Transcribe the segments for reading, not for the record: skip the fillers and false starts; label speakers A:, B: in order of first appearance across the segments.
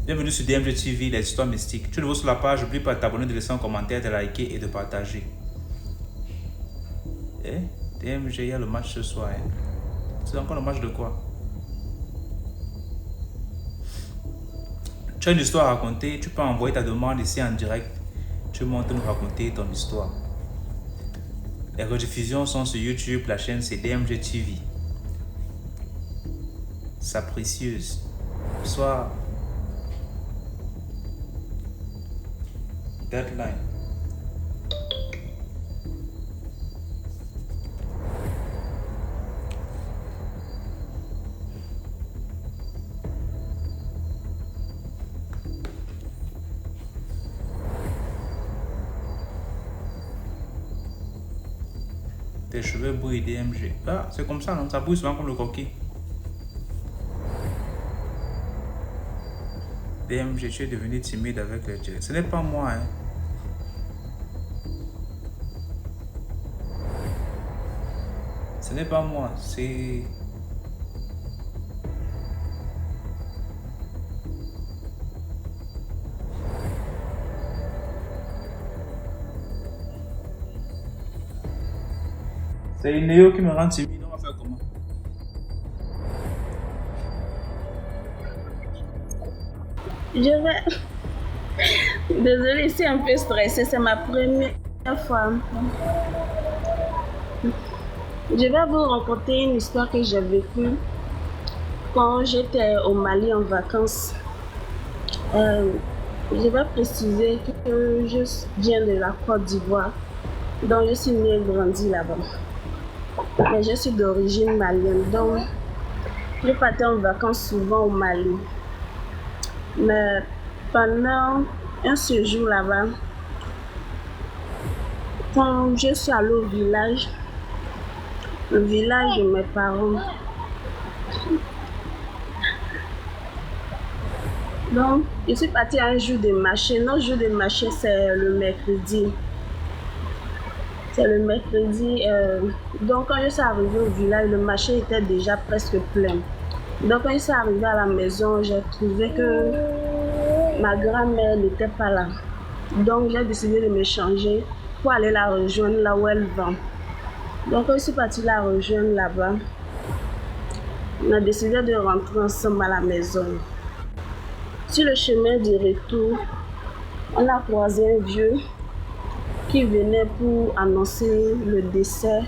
A: Bienvenue sur DMG TV, les histoires mystiques. Tu es nouveau sur la page, n'oublie pas de t'abonner, de laisser un commentaire, de liker et de partager. DMG, il y a le match ce soir. C'est encore le match de quoi? Tu as une histoire à raconter, tu peux envoyer ta demande ici en direct. Tu montes nous raconter ton histoire. Les rediffusions sont sur YouTube, la chaîne c'est DMG TV. Sa précieuse. Bonsoir. Deadline. Tes cheveux bouillent DMG. Ah, c'est comme ça, non? Ça bouille souvent comme le coquille. DMG, tu es devenu timide avec les jets. Ce n'est pas moi, hein. Ce n'est pas moi, c'est... C'est une Néo qui me rend timide, on va faire comment?
B: Je vais... Désolée, c'est un peu stressé, c'est ma première fois. Je vais vous raconter une histoire que j'ai vécue quand j'étais au Mali en vacances. Je vais préciser que je viens de la Côte d'Ivoire, donc je suis née et grandie là-bas. Mais je suis d'origine malienne, donc je partais en vacances souvent au Mali. Mais pendant un séjour là-bas, quand je suis allée au village, le village de mes parents, donc je suis partie à un jour de marché. Notre jour de marché, c'est le mercredi. C'est le mercredi. Donc quand je suis arrivée au village, le marché était déjà presque plein. Donc quand je suis arrivée à la maison, j'ai trouvé que ma grand-mère n'était pas là. Donc j'ai décidé de me changer pour aller la rejoindre là où elle va. Donc quand je suis partie la rejoindre là-bas, on a décidé de rentrer ensemble à la maison. Sur le chemin du retour, on a croisé un vieux qui venait pour annoncer le décès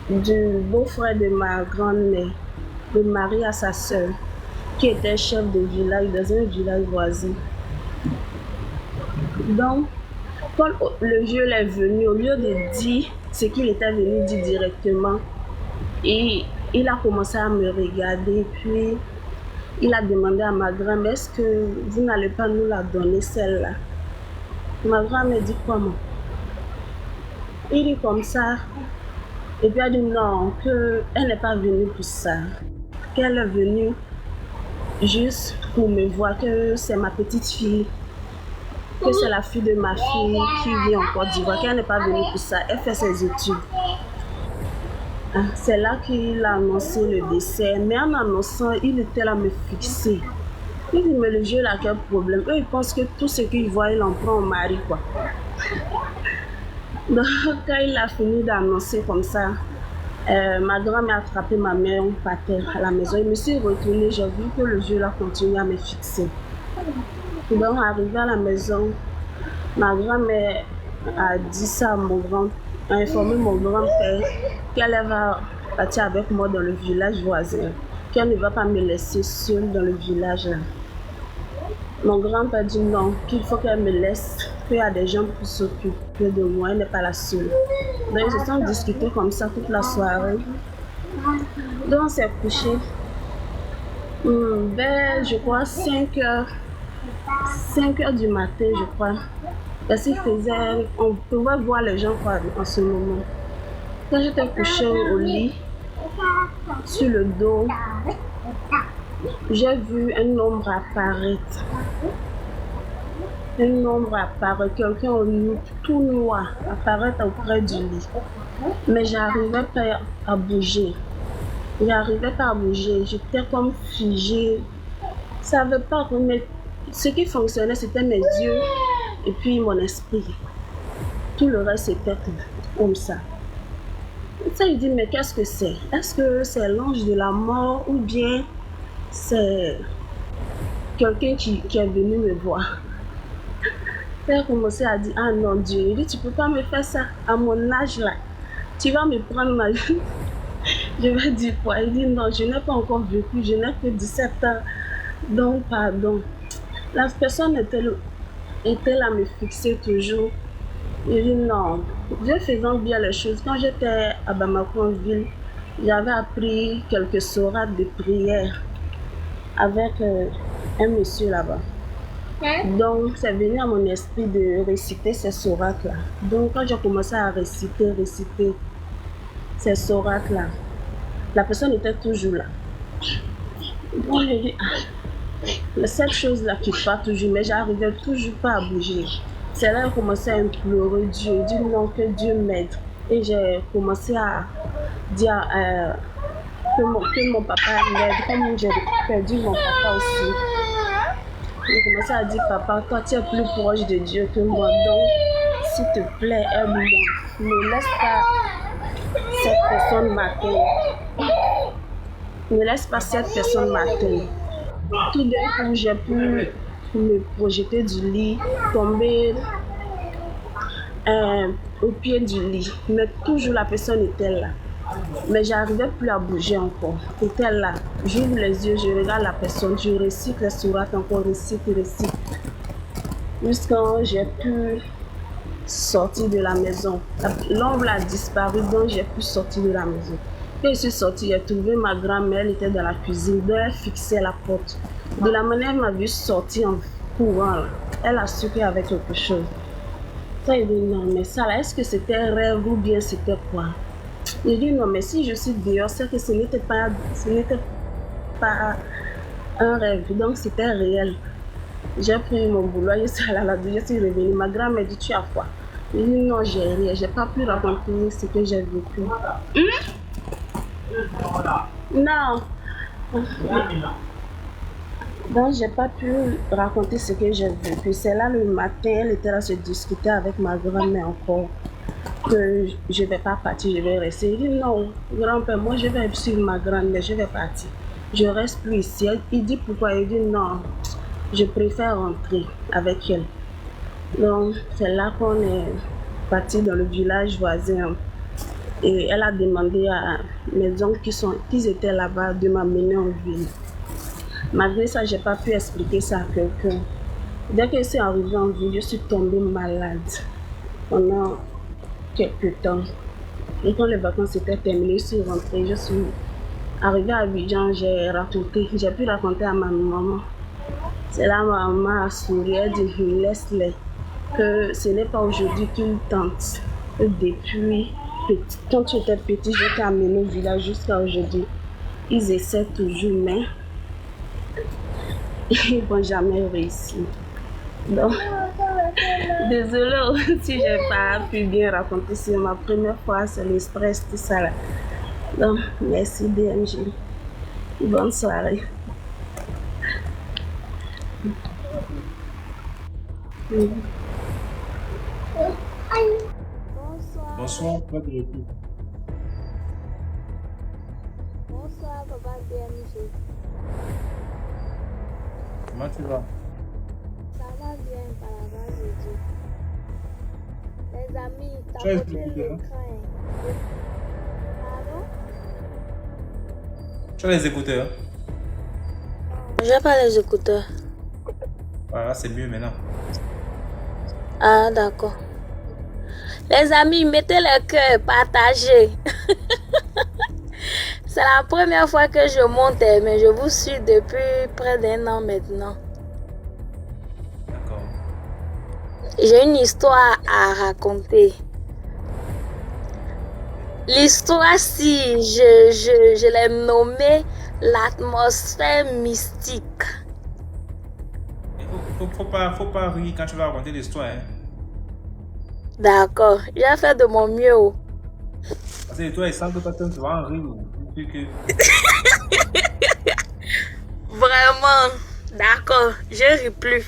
B: du beau-frère de ma grand-mère, le mari à sa soeur, qui était chef de village dans un village voisin. Donc, quand le vieux est venu, au lieu de dire ce qu'il était venu dire directement, et il a commencé à me regarder, puis il a demandé à ma grand-mère, est-ce que vous n'allez pas nous la donner celle-là? Ma grand-mère dit comment? Il dit comme ça, et puis elle dit non, qu'elle n'est pas venue pour ça, qu'elle est venue juste pour me voir, que c'est ma petite fille, que c'est la fille de ma fille qui vit en Côte d'Ivoire, qu'elle n'est pas venue pour ça, elle fait ses études. C'est là qu'il a annoncé le décès, mais en annonçant, il était là à me fixer. Il dit, mais le vieux là, quel problème? Eux, ils pensent que tout ce qu'ils voient, il en prend au mari, quoi. Donc, quand il a fini d'annoncer comme ça, ma grand-mère a attrapé ma mère, on partait à la maison. Je me suis retournée, j'ai vu que le vieux là continuait à me fixer. Donc, arrivé à la maison, ma grand-mère a dit ça à a informé mon grand-père qu'elle va partir avec moi dans le village voisin, qu'elle ne va pas me laisser seule dans le village là. Mon grand-père dit non, qu'il faut qu'elle me laisse, qu'il y a des gens pour s'occuper de moi, elle n'est pas la seule. Donc ils se sont discutés comme ça toute la soirée. Donc on s'est couché vers, je crois, 5 heures du matin, je crois. Parce qu'il faisait, on pouvait voir les gens quoi, en ce moment. Quand j'étais couchée au lit, sur le dos, j'ai vu un ombre apparaître. un ombre apparaît, quelqu'un au nu, tout noir apparaît auprès du lit. Mais j'arrivais pas à bouger. J'arrivais pas à bouger. J'étais comme figée. Je savais pas, mais ce qui fonctionnait, c'était mes yeux et puis mon esprit. Tout le reste, c'était comme ça. Ça, il dit, mais qu'est-ce que c'est? Est-ce que c'est l'ange de la mort ou bien c'est quelqu'un qui est venu me voir? Il a commencé à dire, ah non, Dieu, il dit, tu peux pas me faire ça à mon âge là. Tu vas me prendre ma vie. Je vais dire quoi? Il dit, non, je n'ai pas encore vécu, je n'ai que 17 ans. Donc, pardon. La personne était là à me fixer toujours. Il dit, non, Dieu faisant bien les choses. Quand j'étais à Bamako en ville, j'avais appris quelques sourates de prière avec un monsieur là-bas. Donc, c'est venu à mon esprit de réciter ces sourates-là. Donc, quand j'ai commencé à réciter ces sourates-là, la personne était toujours là. Donc, j'ai dit, cette chose-là qui part toujours, mais j'arrivais toujours pas à bouger. C'est là que j'ai commencé à implorer Dieu, dire non, que Dieu m'aide. Et j'ai commencé à dire que mon papa m'aide, comme j'ai perdu mon papa aussi. J'ai commencé à dire, papa, toi tu es plus proche de Dieu que moi, donc s'il te plaît, aide-moi. Ne laisse pas cette personne m'atteindre. Ne laisse pas cette personne m'atteindre. Tout d'un coup, j'ai pu me projeter du lit, tomber au pied du lit. Mais toujours la personne était là. Mais j'arrivais plus à bouger encore. C'était là. J'ouvre les yeux, je regarde la personne, je récite les sourates encore, récite. Jusqu'à j'ai pu sortir de la maison. L'ombre a disparu, donc j'ai pu sortir de la maison. Quand je suis sortie, j'ai trouvé ma grand-mère, elle était dans la cuisine, donc elle fixait la porte. De la manière elle m'a vu sortir en courant, là, elle a su qu'il y avait quelque chose. Ça, il dit non, mais ça là, est-ce que c'était un rêve ou bien c'était quoi? Il dit non, mais si je suis dehors, c'est que ce n'était pas un rêve, donc c'était réel. J'ai pris mon boulot, je suis allée à la douche, je suis revenue. Ma grand-mère dit, tu as quoi? Il dit non, j'ai rien, j'ai pas pu raconter ce que j'ai vécu. Non. Donc, j'ai pas pu raconter ce que j'ai vécu. C'est là le matin, elle était là se discuter avec ma grand-mère encore. Que je vais pas partir, je vais rester. Il dit non, grand-père, moi je vais suivre ma grand-mère, je vais partir. Je reste plus ici. Il dit pourquoi? Il dit non, je préfère rentrer avec elle. Donc, c'est là qu'on est parti dans le village voisin. Et elle a demandé à mes oncles qui étaient là-bas de m'amener en ville. Malgré ça, je n'ai pas pu expliquer ça à quelqu'un. Dès que je suis arrivée en ville, je suis tombée malade pendant quelques temps. Et quand les vacances étaient terminées, je suis rentrée, je suis arrivée à Abidjan, j'ai pu raconter à ma maman. C'est là ma maman a souri, elle dit laisse-les, que ce n'est pas aujourd'hui qu'ils tentent. Que depuis, quand tu étais petit, je t'ai amené au village jusqu'à aujourd'hui. Ils essaient toujours, mais ils vont jamais réussir. Donc, désolée si j'ai pas pu bien raconter, c'est ma première fois, c'est le stress, tout ça là. Donc, merci DMG. Bonne soirée.
A: Bonsoir, pas de retour.
C: Bonsoir, papa DMG.
A: Comment tu vas?
C: Ça va bien par la grâce de Dieu. Les amis,
A: Tu as
C: t'as montré
A: écouté, hein?
C: l'écran. Pardon?
A: Tu as les écouteurs?
C: J'ai pas les écouteurs.
A: Voilà, c'est mieux maintenant.
C: Ah, d'accord. Les amis, mettez le cœur, partagez. C'est la première fois que je monte, mais je vous suis depuis près d'1 an maintenant.
A: D'accord.
C: J'ai une histoire à raconter. L'histoire, si je l'ai nommée l'atmosphère mystique.
A: Il faut faut pas rire quand tu vas raconter l'histoire. Hein.
C: D'accord, j'ai fait de mon mieux. Oh.
A: Parce que toi, il semble que tu vas en rire. Que...
C: Vraiment, d'accord, je ris plus.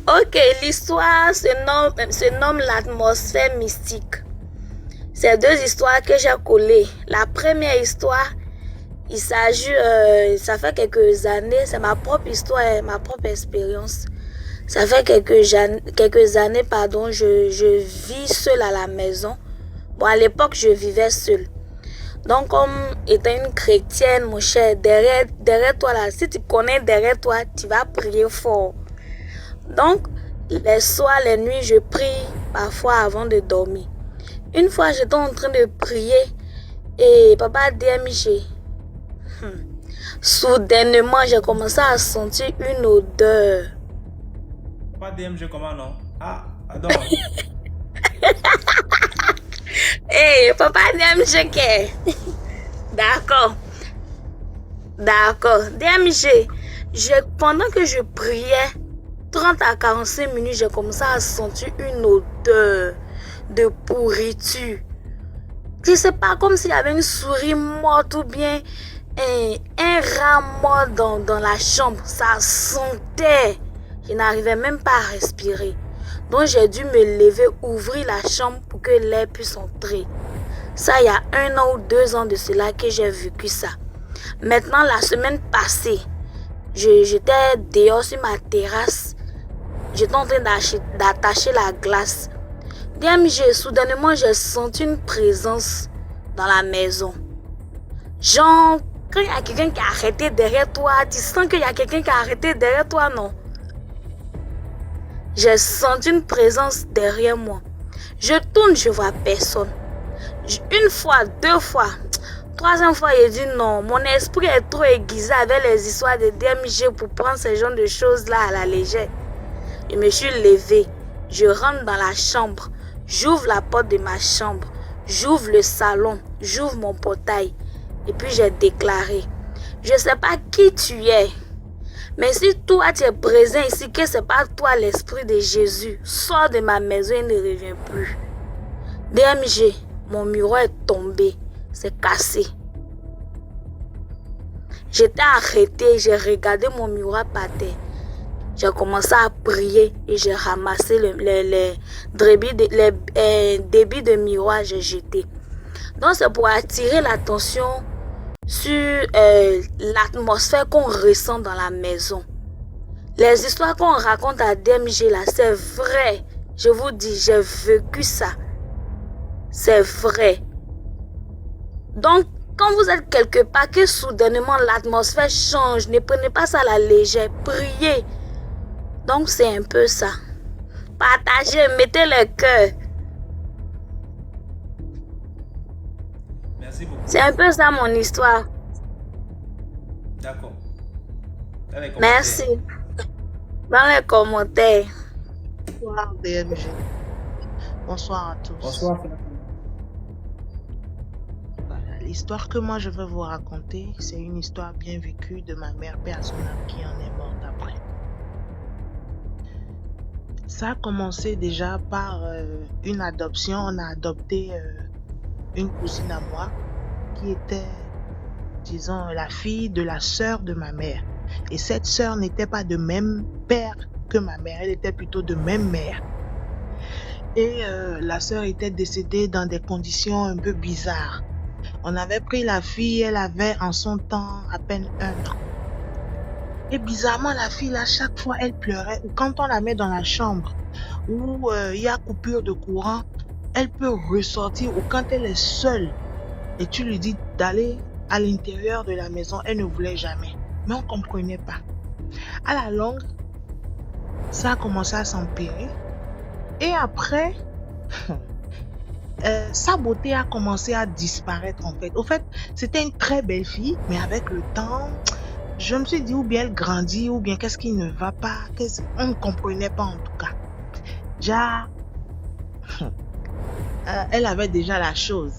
C: Ok, l'histoire se nomme l'atmosphère mystique. C'est deux histoires que j'ai collées. La première histoire, il s'agit, ça fait quelques années, c'est ma propre histoire, ma propre expérience. Ça fait quelques années, pardon, je vis seule à la maison. Bon, à l'époque, je vivais seule. Donc, comme étant une chrétienne, mon cher, derrière toi là, si tu connais derrière toi, tu vas prier fort. Donc, les soirs, les nuits, je prie parfois avant de dormir. Une fois, j'étais en train de prier et papa DMG. Soudainement, j'ai commencé à sentir une odeur.
A: Papa DMG, comment non? Ah, pardon.
C: Hey, papa DMG, d'accord. D'accord. DMG, pendant que je priais, 30 à 45 minutes, j'ai commencé à sentir une odeur de pourriture. Je sais pas, comme s'il y avait une souris morte ou bien un rat mort dans la chambre. Ça sentait. Je n'arrivais même pas à respirer. Donc j'ai dû me lever, ouvrir la chambre pour que l'air puisse entrer. Ça, il y a 1 an ou 2 ans de cela que j'ai vécu ça. Maintenant, la semaine passée, j'étais dehors sur ma terrasse. J'étais en train d'attacher la glace. Soudainement, j'ai senti une présence dans la maison. Genre, quand il y a quelqu'un qui a arrêté derrière toi, tu sens qu'il y a quelqu'un qui a arrêté derrière toi, non? J'ai senti une présence derrière moi. Je tourne, je vois personne. Une fois, 2 fois, 3e fois, j'ai dit non. Mon esprit est trop aiguisé avec les histoires de DMG pour prendre ce genre de choses-là à la légère. Je me suis levée. Je rentre dans la chambre. J'ouvre la porte de ma chambre. J'ouvre le salon. J'ouvre mon portail. Et puis j'ai déclaré, je ne sais pas qui tu es. Mais si toi tu es présent ici, que ce n'est pas toi l'esprit de Jésus, sors de ma maison et ne reviens plus. DMG, mon miroir est tombé, c'est cassé. J'étais arrêtée, j'ai regardé mon miroir par terre. J'ai commencé à prier et j'ai ramassé les débits de miroir, j'ai jeté. Donc c'est pour attirer l'attention sur l'atmosphère qu'on ressent dans la maison. Les histoires qu'on raconte à DMG là, c'est vrai. Je vous dis, j'ai vécu ça. C'est vrai. Donc, quand vous êtes quelque part, que soudainement l'atmosphère change, ne prenez pas ça à la légère. Priez. Donc, c'est un peu ça. Partagez, mettez le cœur.
A: Merci beaucoup.
C: C'est un peu ça mon histoire.
A: D'accord.
C: Merci. Dans les commentaires.
D: Bonsoir DMG. Bonsoir à tous.
A: Bonsoir.
D: Voilà, l'histoire que moi je vais vous raconter, c'est une histoire bien vécue de ma mère, paix à son âme, qui en est morte après. Ça a commencé déjà par une adoption. On a adopté une cousine à moi qui était, disons, la fille de la sœur de ma mère. Et cette sœur n'était pas de même père que ma mère, elle était plutôt de même mère. Et la sœur était décédée dans des conditions un peu bizarres. On avait pris la fille, elle avait en son temps à peine 1 an. Et bizarrement, la fille, là, chaque fois, elle pleurait. Ou quand on la met dans la chambre où il y a coupure de courant, elle peut ressortir. Ou quand elle est seule et tu lui dis d'aller à l'intérieur de la maison, elle ne voulait jamais. Mais on ne comprenait pas. À la longue, ça a commencé à s'empirer. Et après, sa beauté a commencé à disparaître en fait. Au fait, c'était une très belle fille, mais avec le temps, je me suis dit ou bien elle grandit ou bien qu'est-ce qui ne va pas. On ne comprenait pas en tout cas. Déjà, elle avait déjà la chose.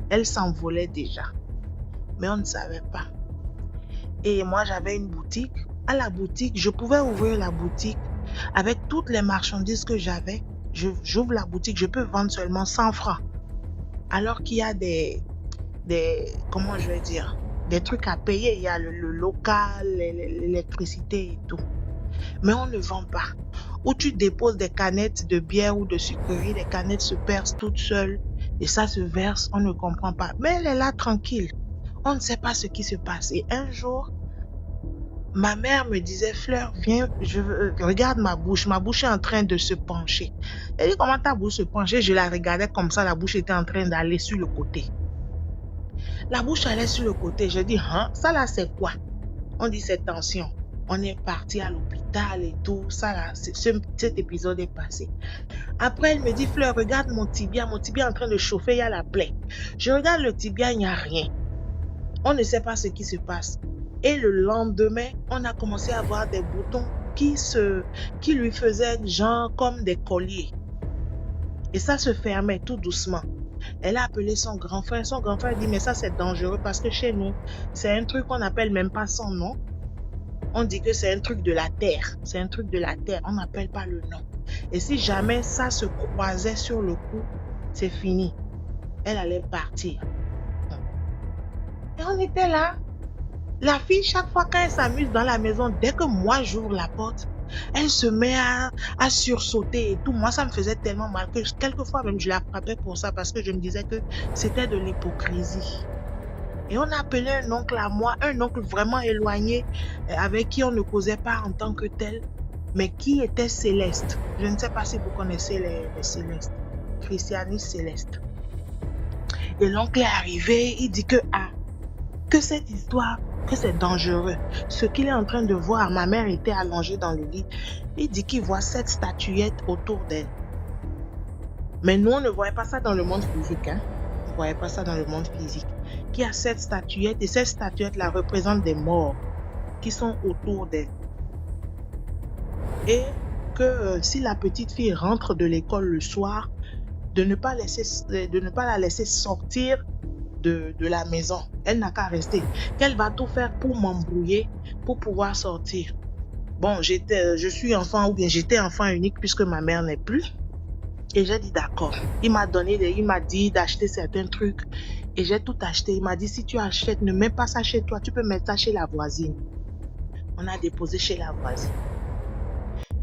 D: Elle s'envolait déjà. Mais on ne savait pas. Et moi, j'avais une boutique à la boutique, je pouvais ouvrir la boutique avec toutes les marchandises que j'avais. J'ouvre la boutique, je peux vendre seulement 100 francs. Alors qu'il y a comment je vais dire, des trucs à payer. Il y a le local, l'électricité et tout. Mais on ne vend pas. Où tu déposes des canettes de bière ou de sucrerie, les canettes se percent toutes seules et ça se verse, on ne comprend pas. Mais elle est là tranquille. On ne sait pas ce qui se passe. Et un jour, ma mère me disait, Fleur, viens, regarde ma bouche. Ma bouche est en train de se pencher. Elle dit, comment ta bouche se penchait? Je la regardais comme ça, la bouche était en train d'aller sur le côté. La bouche allait sur le côté. Je dis, hein, ça là, c'est quoi? On dit, c'est tension. On est parti à l'hôpital et tout. Ça là, cet épisode est passé. Après, elle me dit, Fleur, regarde mon tibia. Mon tibia est en train de chauffer, il y a la plaie. Je regarde le tibia, il n'y a rien. On ne sait pas ce qui se passe. Et le lendemain, on a commencé à avoir des boutons qui lui faisaient genre comme des colliers. Et ça se fermait tout doucement. Elle a appelé son grand frère. Son grand frère dit, mais ça c'est dangereux parce que chez nous, c'est un truc qu'on n'appelle même pas son nom. On dit que c'est un truc de la terre. C'est un truc de la terre. On n'appelle pas le nom. Et si jamais ça se croisait sur le cou, c'est fini. Elle allait partir. Et on était là. La fille, chaque fois quand elle s'amuse dans la maison, dès que moi j'ouvre la porte, elle se met à sursauter et tout. Moi, ça me faisait tellement mal que quelquefois même je la frappais pour ça parce que je me disais que c'était de l'hypocrisie. Et on a appelé un oncle à moi, un oncle vraiment éloigné, avec qui on ne causait pas en tant que tel, mais qui était céleste. Je ne sais pas si vous connaissez les célestes, christianistes célestes. Et l'oncle est arrivé, il dit que cette histoire, que c'est dangereux. Ce qu'il est en train de voir, ma mère était allongée dans le lit, il dit qu'il voit 7 statuettes autour d'elle. Mais nous, on ne voyait pas ça dans le monde physique. On ne voyait pas ça dans le monde physique. Qu'il y a 7 statuettes et ces statuettes-là représentent des morts qui sont autour d'elle. Et que si la petite fille rentre de l'école le soir, de ne pas la laisser sortir de la maison. Elle n'a qu'à rester. Qu'elle va tout faire pour m'embrouiller, pour pouvoir sortir. Bon, j'étais enfant unique puisque ma mère n'est plus. Et j'ai dit d'accord. Il m'a dit d'acheter certains trucs. Et j'ai tout acheté. Il m'a dit, si tu achètes, ne mets pas ça chez toi. Tu peux mettre ça chez la voisine. On a déposé chez la voisine.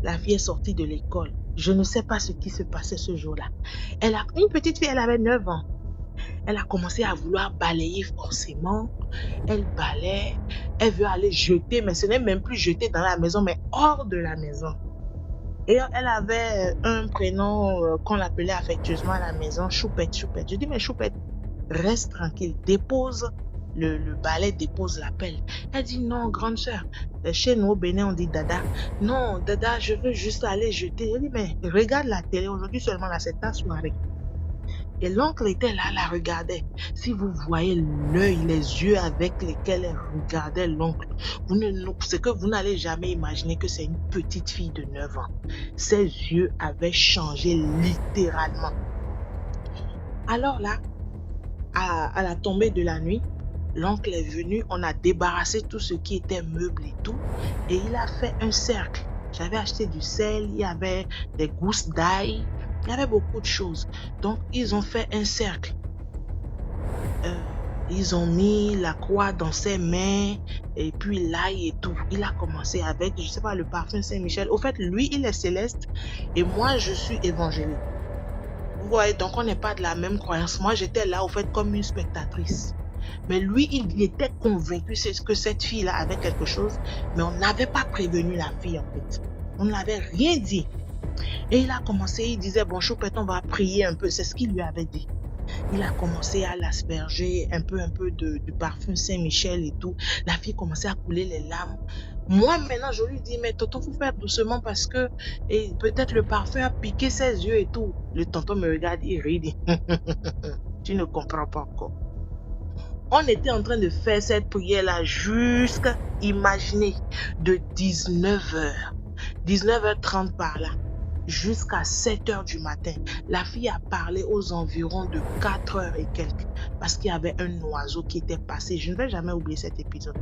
D: La fille est sortie de l'école. Je ne sais pas ce qui se passait ce jour-là. Une petite fille, elle avait 9 ans. Elle a commencé à vouloir balayer forcément. Elle balaye. Elle veut aller jeter, mais ce n'est même plus jeter dans la maison, mais hors de la maison. Et elle avait un prénom qu'on l'appelait affectueusement à la maison, Choupette. Je dis, mais Choupette, reste tranquille, dépose le balai, dépose la pelle. Elle dit, non, grande sœur, chez nous au Bénin, on dit Dada. Non, Dada, je veux juste aller jeter. Je dis, mais regarde la télé, aujourd'hui seulement, là, c'est ta soirée. Et l'oncle était là, la regardait. Si vous voyez l'œil, les yeux avec lesquels elle regardait l'oncle, c'est que vous n'allez jamais imaginer que c'est une petite fille de 9 ans. Ses yeux avaient changé littéralement. Alors là, à la tombée de la nuit, l'oncle est venu, on a débarrassé tout ce qui était meubles et tout, et il a fait un cercle. J'avais acheté du sel, il y avait des gousses d'ail, il y avait beaucoup de choses. Donc, ils ont fait un cercle. Ils ont mis la croix dans ses mains et puis l'ail et tout. Il a commencé avec, je ne sais pas, le parfum Saint-Michel. Au fait, lui, il est céleste et moi, je suis évangélique. Vous voyez, donc on n'est pas de la même croyance. Moi, j'étais là, au fait, comme une spectatrice. Mais lui, il était convaincu que cette fille-là avait quelque chose, mais on n'avait pas prévenu la fille, en fait. On n'avait rien dit. Et il a commencé, il disait, bon, Choupette, on va prier un peu. C'est ce qu'il lui avait dit. Il a commencé à l'asperger un peu de parfum Saint-Michel et tout. La fille commençait à couler les larmes. Moi, maintenant, je lui dis, mais tonton, faut faire doucement parce que peut-être le parfum a piqué ses yeux et tout. Le tonton me regarde, il rit, dit, tu ne comprends pas encore. On était en train de faire cette prière-là jusqu'à, imaginez, de 19h30 par là, jusqu'à 7h du matin. La fille a parlé aux environs de 4h et quelques. parce qu'il y avait un oiseau qui était passé. Je ne vais jamais oublier cet épisode.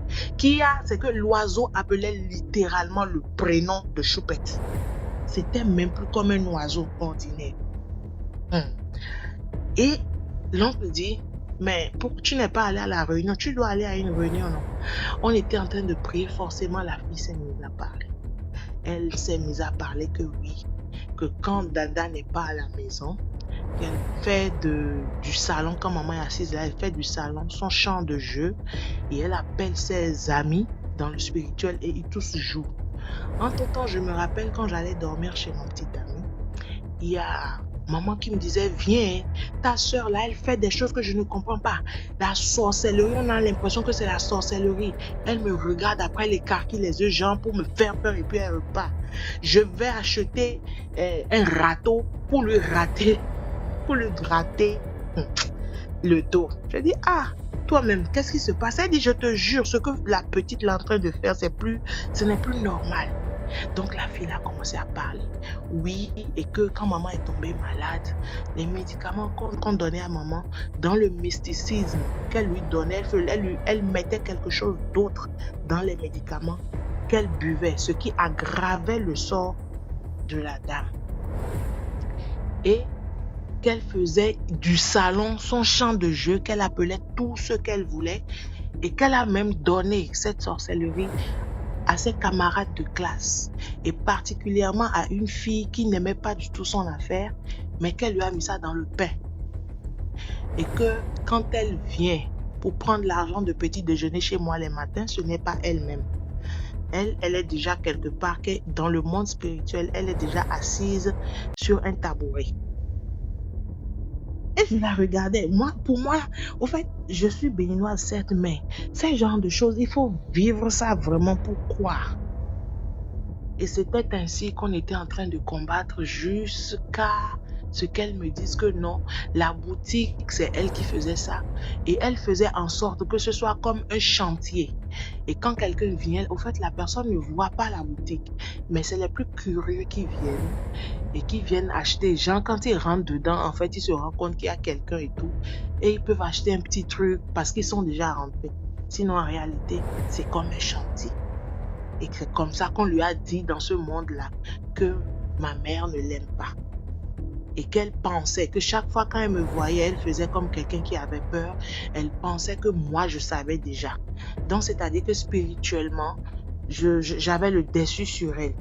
D: C'est que l'oiseau appelait littéralement le prénom de Choupette. C'était même plus comme un oiseau ordinaire. Et l'oncle dit, mais pourquoi tu n'es pas allé à la réunion? Tu dois aller à une réunion, non? On était en train de prier, forcément la fille s'est mise à parler. Elle s'est mise à parler que oui, que quand Dada n'est pas à la maison, qu'elle fait du salon, quand maman est assise là, elle fait du salon, son champ de jeu, et elle appelle ses amis dans le spirituel et ils tous jouent. Entre-temps, je me rappelle quand j'allais dormir chez mon petit ami, il y a maman qui me disait, viens, ta soeur là, elle fait des choses que je ne comprends pas. La sorcellerie, on a l'impression que c'est la sorcellerie. Elle me regarde, après elle écarquille les yeux, genre pour me faire peur et puis elle repart. Je vais acheter un râteau pour lui gratter le dos. Je dis, toi-même, qu'est-ce qui se passe? Elle dit, je te jure, ce que la petite est en train de faire, ce n'est plus normal. Donc la fille a commencé à parler. Oui, et que quand maman est tombée malade, les médicaments qu'on donnait à maman, dans le mysticisme qu'elle lui donnait, elle mettait quelque chose d'autre dans les médicaments qu'elle buvait, ce qui aggravait le sort de la dame. Et qu'elle faisait du salon son champ de jeu, qu'elle appelait tout ce qu'elle voulait et qu'elle a même donné cette sorcellerie à ses camarades de classe et particulièrement à une fille qui n'aimait pas du tout son affaire, mais qu'elle lui a mis ça dans le pain. Et que quand elle vient pour prendre l'argent de petit déjeuner chez moi les matins, ce n'est pas elle-même. Elle est déjà quelque part, dans le monde spirituel, elle est déjà assise sur un tabouret. Et je la regardais. Pour moi, au fait, je suis béninoise, certes, mais ce genre de choses, il faut vivre ça vraiment pour croire. Et c'était ainsi qu'on était en train de combattre jusqu'à ce qu'elle me dise que non, la boutique, c'est elle qui faisait ça. Et elle faisait en sorte que ce soit comme un chantier. Et quand quelqu'un vient, au fait, la personne ne voit pas la boutique. Mais c'est les plus curieux qui viennent et qui viennent acheter. Genre, quand ils rentrent dedans, en fait, ils se rendent compte qu'il y a quelqu'un et tout. Et ils peuvent acheter un petit truc parce qu'ils sont déjà rentrés. Sinon, en réalité, c'est comme un chantier. Et c'est comme ça qu'on lui a dit dans ce monde-là que ma mère ne l'aime pas. Et qu'elle pensait que chaque fois quand elle me voyait, elle faisait comme quelqu'un qui avait peur. Elle pensait que moi, je savais déjà. Donc, c'est-à-dire que spirituellement, j'avais le dessus sur elle.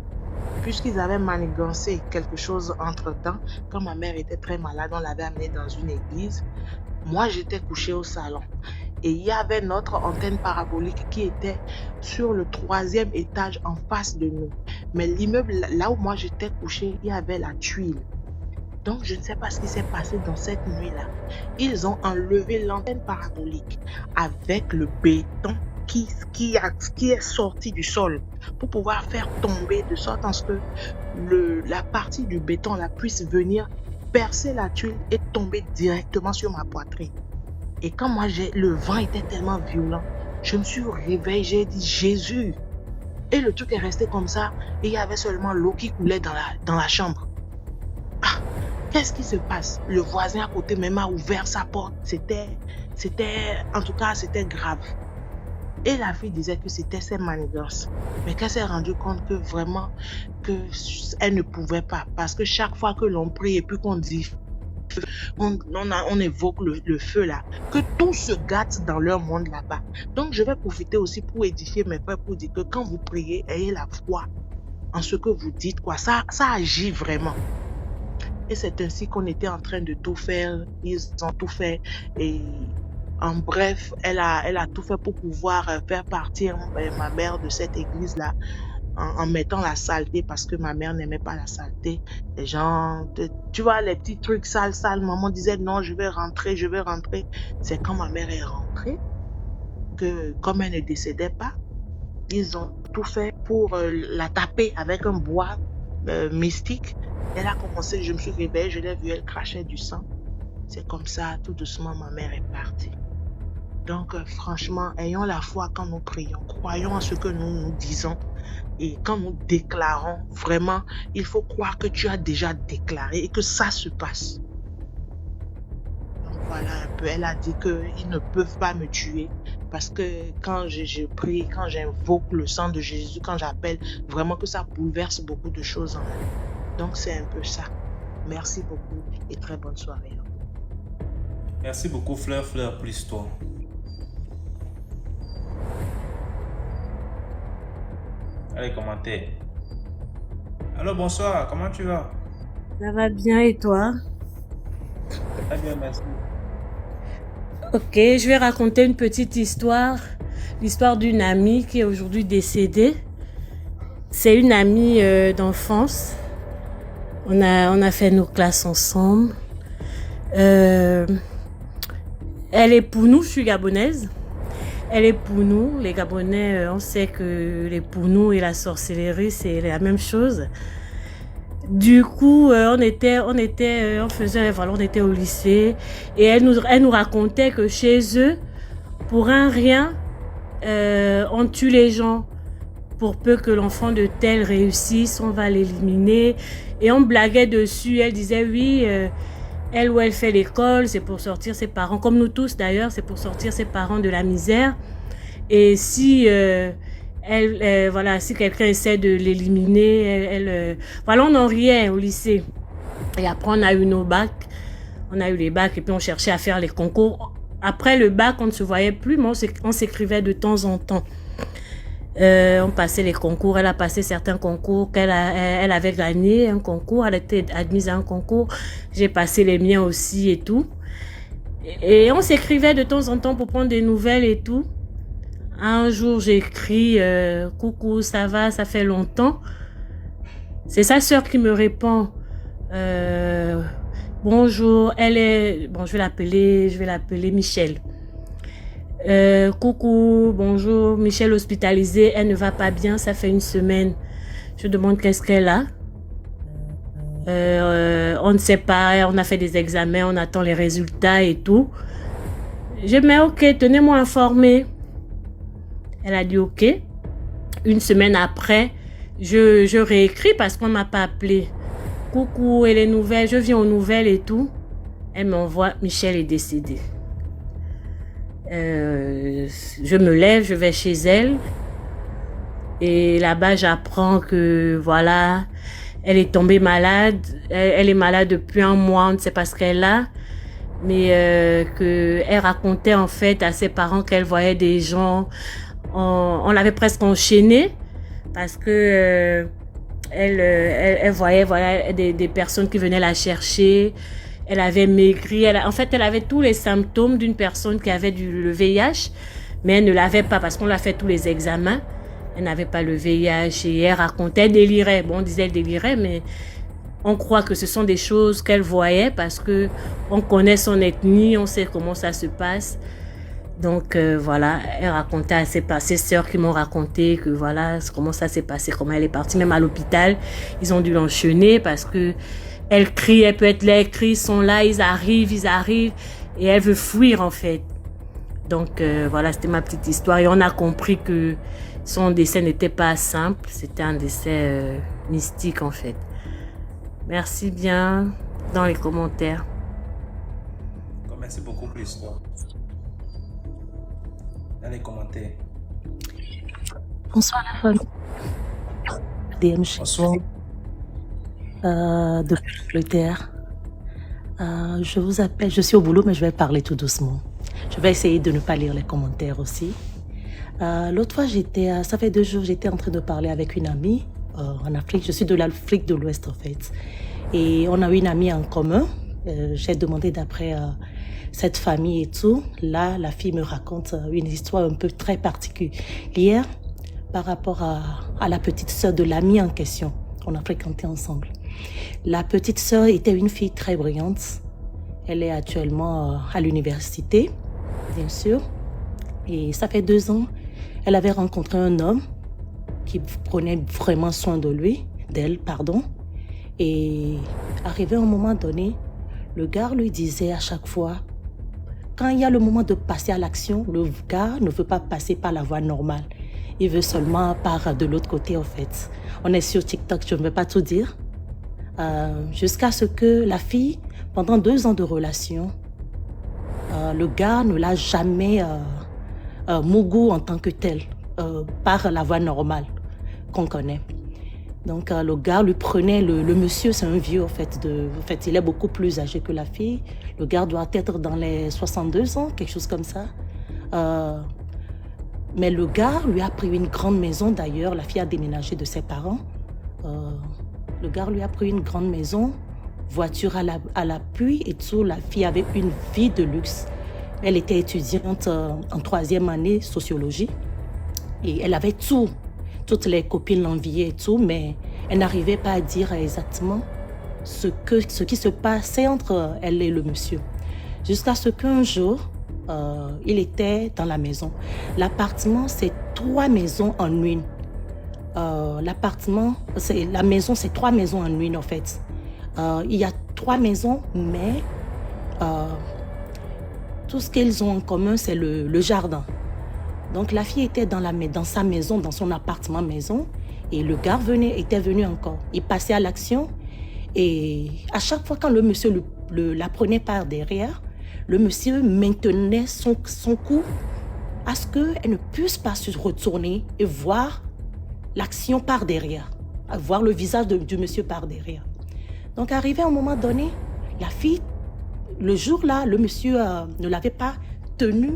D: Puisqu'ils avaient manigancé quelque chose entre-temps, quand ma mère était très malade, on l'avait amenée dans une église. Moi, j'étais couchée au salon. Et il y avait notre antenne parabolique qui était sur le 3e étage en face de nous. Mais l'immeuble, là où moi j'étais couchée, il y avait la tuile. Donc, je ne sais pas ce qui s'est passé dans cette nuit-là. Ils ont enlevé l'antenne parabolique avec le béton qui est sorti du sol pour pouvoir faire tomber de sorte à ce que la partie du béton là puisse venir percer la tuile et tomber directement sur ma poitrine. Et quand moi, le vent était tellement violent, je me suis réveillée, j'ai dit Jésus. Et le truc est resté comme ça et il y avait seulement l'eau qui coulait dans la chambre. Qu'est-ce qui se passe? Le voisin à côté même a ouvert sa porte. En tout cas, c'était grave. Et la fille disait que c'était ses manigances. Mais qu'elle s'est rendue compte que vraiment, elle ne pouvait pas. Parce que chaque fois que l'on prie et puis qu'on dit feu, on évoque le feu là, que tout se gâte dans leur monde là-bas. Donc je vais profiter aussi pour édifier mes frères pour dire que quand vous priez, ayez la foi en ce que vous dites, quoi. Ça agit vraiment. Et c'est ainsi qu'on était en train de tout faire. Ils ont tout fait. Et en bref, elle a tout fait pour pouvoir faire partir ma mère de cette église-là en mettant la saleté parce que ma mère n'aimait pas la saleté. Les gens, tu vois, les petits trucs sales. Maman disait non, je vais rentrer. C'est quand ma mère est rentrée que, comme elle ne décédait pas, ils ont tout fait pour la taper avec un bois mystique. Elle a commencé, je me suis réveillée, je l'ai vue, elle crachait du sang. C'est comme ça, tout doucement, ma mère est partie. Donc, franchement, ayons la foi quand nous prions. Croyons en ce que nous disons. Et quand nous déclarons, vraiment, il faut croire que tu as déjà déclaré et que ça se passe. Donc, voilà un peu. Elle a dit qu'ils ne peuvent pas me tuer parce que quand je prie, quand j'invoque le sang de Jésus, quand j'appelle, vraiment que ça bouleverse beaucoup de choses en elle. Donc c'est un peu ça. Merci beaucoup et très bonne soirée.
A: Merci beaucoup, Fleur, pour l'histoire. Allez, commentaires. Allô, bonsoir, comment tu vas?
E: Ça va bien et toi?
A: Très bien, merci.
E: Ok, je vais raconter une petite histoire. L'histoire d'une amie qui est aujourd'hui décédée. C'est une amie d'enfance. On a fait nos classes ensemble. Elle est Pounou, je suis gabonaise. Elle est Pounou. Les Gabonais, on sait que les Pounous et la sorcellerie, c'est la même chose. Du coup, on était au lycée et elle nous racontait que chez eux, pour un rien, on tue les gens. Pour peu que l'enfant de tel réussisse, on va l'éliminer. Et on blaguait dessus. Elle disait oui, elle ou elle fait l'école, c'est pour sortir ses parents, comme nous tous d'ailleurs, c'est pour sortir ses parents de la misère. Et si si quelqu'un essaie de l'éliminer, voilà, on en riait au lycée. Et après, on a eu nos bacs. On a eu les bacs et puis on cherchait à faire les concours. Après le bac, on ne se voyait plus, mais on s'écrivait de temps en temps. On passait les concours. Elle a passé certains concours elle avait gagné un concours. Elle était admise à un concours. J'ai passé les miens aussi et tout. Et on s'écrivait de temps en temps pour prendre des nouvelles et tout. Un jour, j'ai écrit « Coucou, ça va, ça fait longtemps ». C'est sa sœur qui me répond « Bonjour, elle est... » Bon, je vais l'appeler Michel. Coucou, bonjour, Michel hospitalisée, elle ne va pas bien, ça fait une semaine. Je demande qu'est-ce qu'elle a. On ne sait pas, on a fait des examens, on attend les résultats et tout. Je mets ok, tenez-moi informé. Elle a dit ok. Une semaine après, je réécris parce qu'on m'a pas appelé. Coucou, et les nouvelles, je viens aux nouvelles et tout. Elle m'envoie, Michel est décédé. Je me lève, je vais chez elle. Et là-bas, j'apprends que voilà, elle est tombée malade. Elle est malade depuis un mois, on ne sait pas ce qu'elle a. Mais qu'elle racontait en fait à ses parents qu'elle voyait des gens. On l'avait presque enchaînée parce que elle voyait voilà, des personnes qui venaient la chercher. Elle avait maigri. En fait, elle avait tous les symptômes d'une personne qui avait le VIH, mais elle ne l'avait pas parce qu'on l'a fait tous les examens. Elle n'avait pas le VIH et elle racontait, elle délirait. Bon, on disait elle délirait, mais on croit que ce sont des choses qu'elle voyait parce que on connaît son ethnie, on sait comment ça se passe. Donc voilà, elle racontait à ses sœurs qui m'ont raconté que voilà comment ça s'est passé, comment elle est partie. Même à l'hôpital, ils ont dû l'enchaîner parce que elle crie, elle peut être là, elle crie, ils sont là, ils arrivent et elle veut fuir en fait. Donc voilà, c'était ma petite histoire et on a compris que son décès n'était pas simple, c'était un décès mystique en fait. Merci bien dans les commentaires.
A: Merci beaucoup pour l'histoire. Dans les commentaires.
F: Bonsoir la famille. DMG.
A: Bonsoir.
F: De l'Angleterre. Je vous appelle, je suis au boulot mais je vais parler tout doucement. Je vais essayer de ne pas lire les commentaires aussi. L'autre fois, ça fait 2 jours, j'étais en train de parler avec une amie en Afrique. Je suis de l'Afrique de l'Ouest en fait. Et on a eu une amie en commun. J'ai demandé d'après cette famille et tout. Là, la fille me raconte une histoire un peu très particulière par rapport à la petite sœur de l'amie en question. On a fréquenté ensemble. La petite sœur était une fille très brillante. Elle est actuellement à l'université, bien sûr. Et ça fait 2 ans, elle avait rencontré un homme qui prenait vraiment soin d'elle. Et arrivé à un moment donné, le gars lui disait à chaque fois, quand il y a le moment de passer à l'action, le gars ne veut pas passer par la voie normale. Il veut seulement par de l'autre côté en fait. On est sur TikTok, je ne vais pas tout dire. Jusqu'à ce que la fille, pendant 2 ans de relation, le gars ne l'a jamais mougou en tant que tel, par la voie normale qu'on connaît. Donc le gars lui prenait, le monsieur c'est un vieux en fait, il est beaucoup plus âgé que la fille. Le gars doit être dans les 62 ans, quelque chose comme ça. Mais le gars lui a pris une grande maison d'ailleurs, la fille a déménagé de ses parents. Le gars lui a pris une grande maison, voiture à l'appui et tout. La fille avait une vie de luxe. Elle était étudiante en 3e année sociologie et elle avait tout. Toutes les copines l'enviaient et tout, mais elle n'arrivait pas à dire exactement ce qui se passait entre elle et le monsieur. Jusqu'à ce qu'un jour, il était dans la maison. L'appartement, c'est 3 maisons en une. La maison, c'est 3 maisons en une en fait. Il y a 3 maisons, mais tout ce qu'ils ont en commun, c'est le jardin. Donc la fille était dans sa maison, dans son appartement maison, et le gars était venu encore. Il passait à l'action, et à chaque fois quand le monsieur la prenait par derrière, le monsieur maintenait son cou à ce qu'elle ne puisse pas se retourner et voir l'action par derrière, voir le visage du monsieur par derrière. Donc arrivé à un moment donné, la fille, le jour-là, le monsieur ne l'avait pas tenue,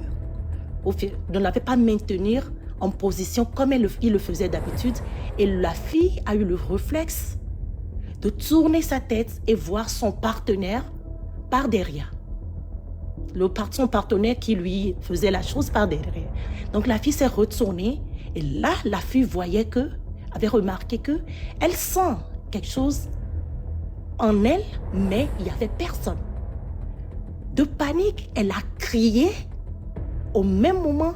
F: ne l'avait pas maintenir en position comme il le faisait d'habitude. Et la fille a eu le réflexe de tourner sa tête et voir son partenaire par derrière. Son partenaire qui lui faisait la chose par derrière. Donc la fille s'est retournée et là, la fille avait remarqué qu'elle sent quelque chose en elle, mais il n'y avait personne. De panique, elle a crié. Au même moment,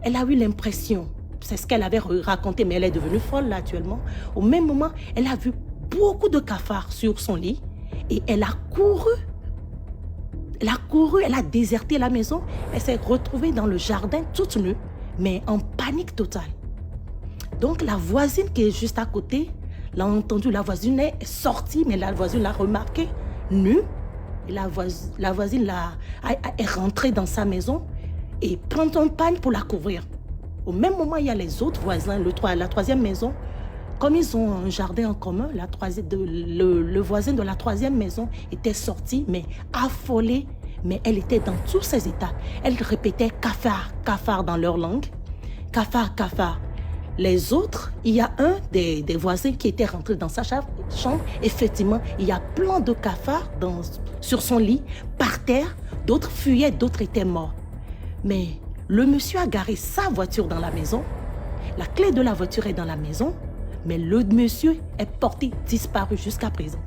F: elle a eu l'impression, c'est ce qu'elle avait raconté, mais elle est devenue folle là actuellement. Au même moment, elle a vu beaucoup de cafards sur son lit et elle a couru. Elle a déserté la maison. Elle s'est retrouvée dans le jardin toute nue, mais en panique totale. Donc la voisine qui est juste à côté l'a entendue. La voisine est sortie, mais la voisine l'a remarquée nue. Et la voisine est rentrée dans sa maison et prend un pagne pour la couvrir. Au même moment, il y a les autres voisins, la 3e maison. Comme ils ont un jardin en commun, le voisin de la 3e maison était sorti, mais affolé. Mais elle était dans tous ses états. Elle répétait cafard, cafard dans leur langue. Cafard, cafard. Les autres, il y a un des voisins qui était rentré dans sa chambre. Effectivement, il y a plein de cafards sur son lit, par terre. D'autres fuyaient, d'autres étaient morts. Mais le monsieur a garé sa voiture dans la maison. La clé de la voiture est dans la maison. Mais le monsieur est porté disparu jusqu'à présent.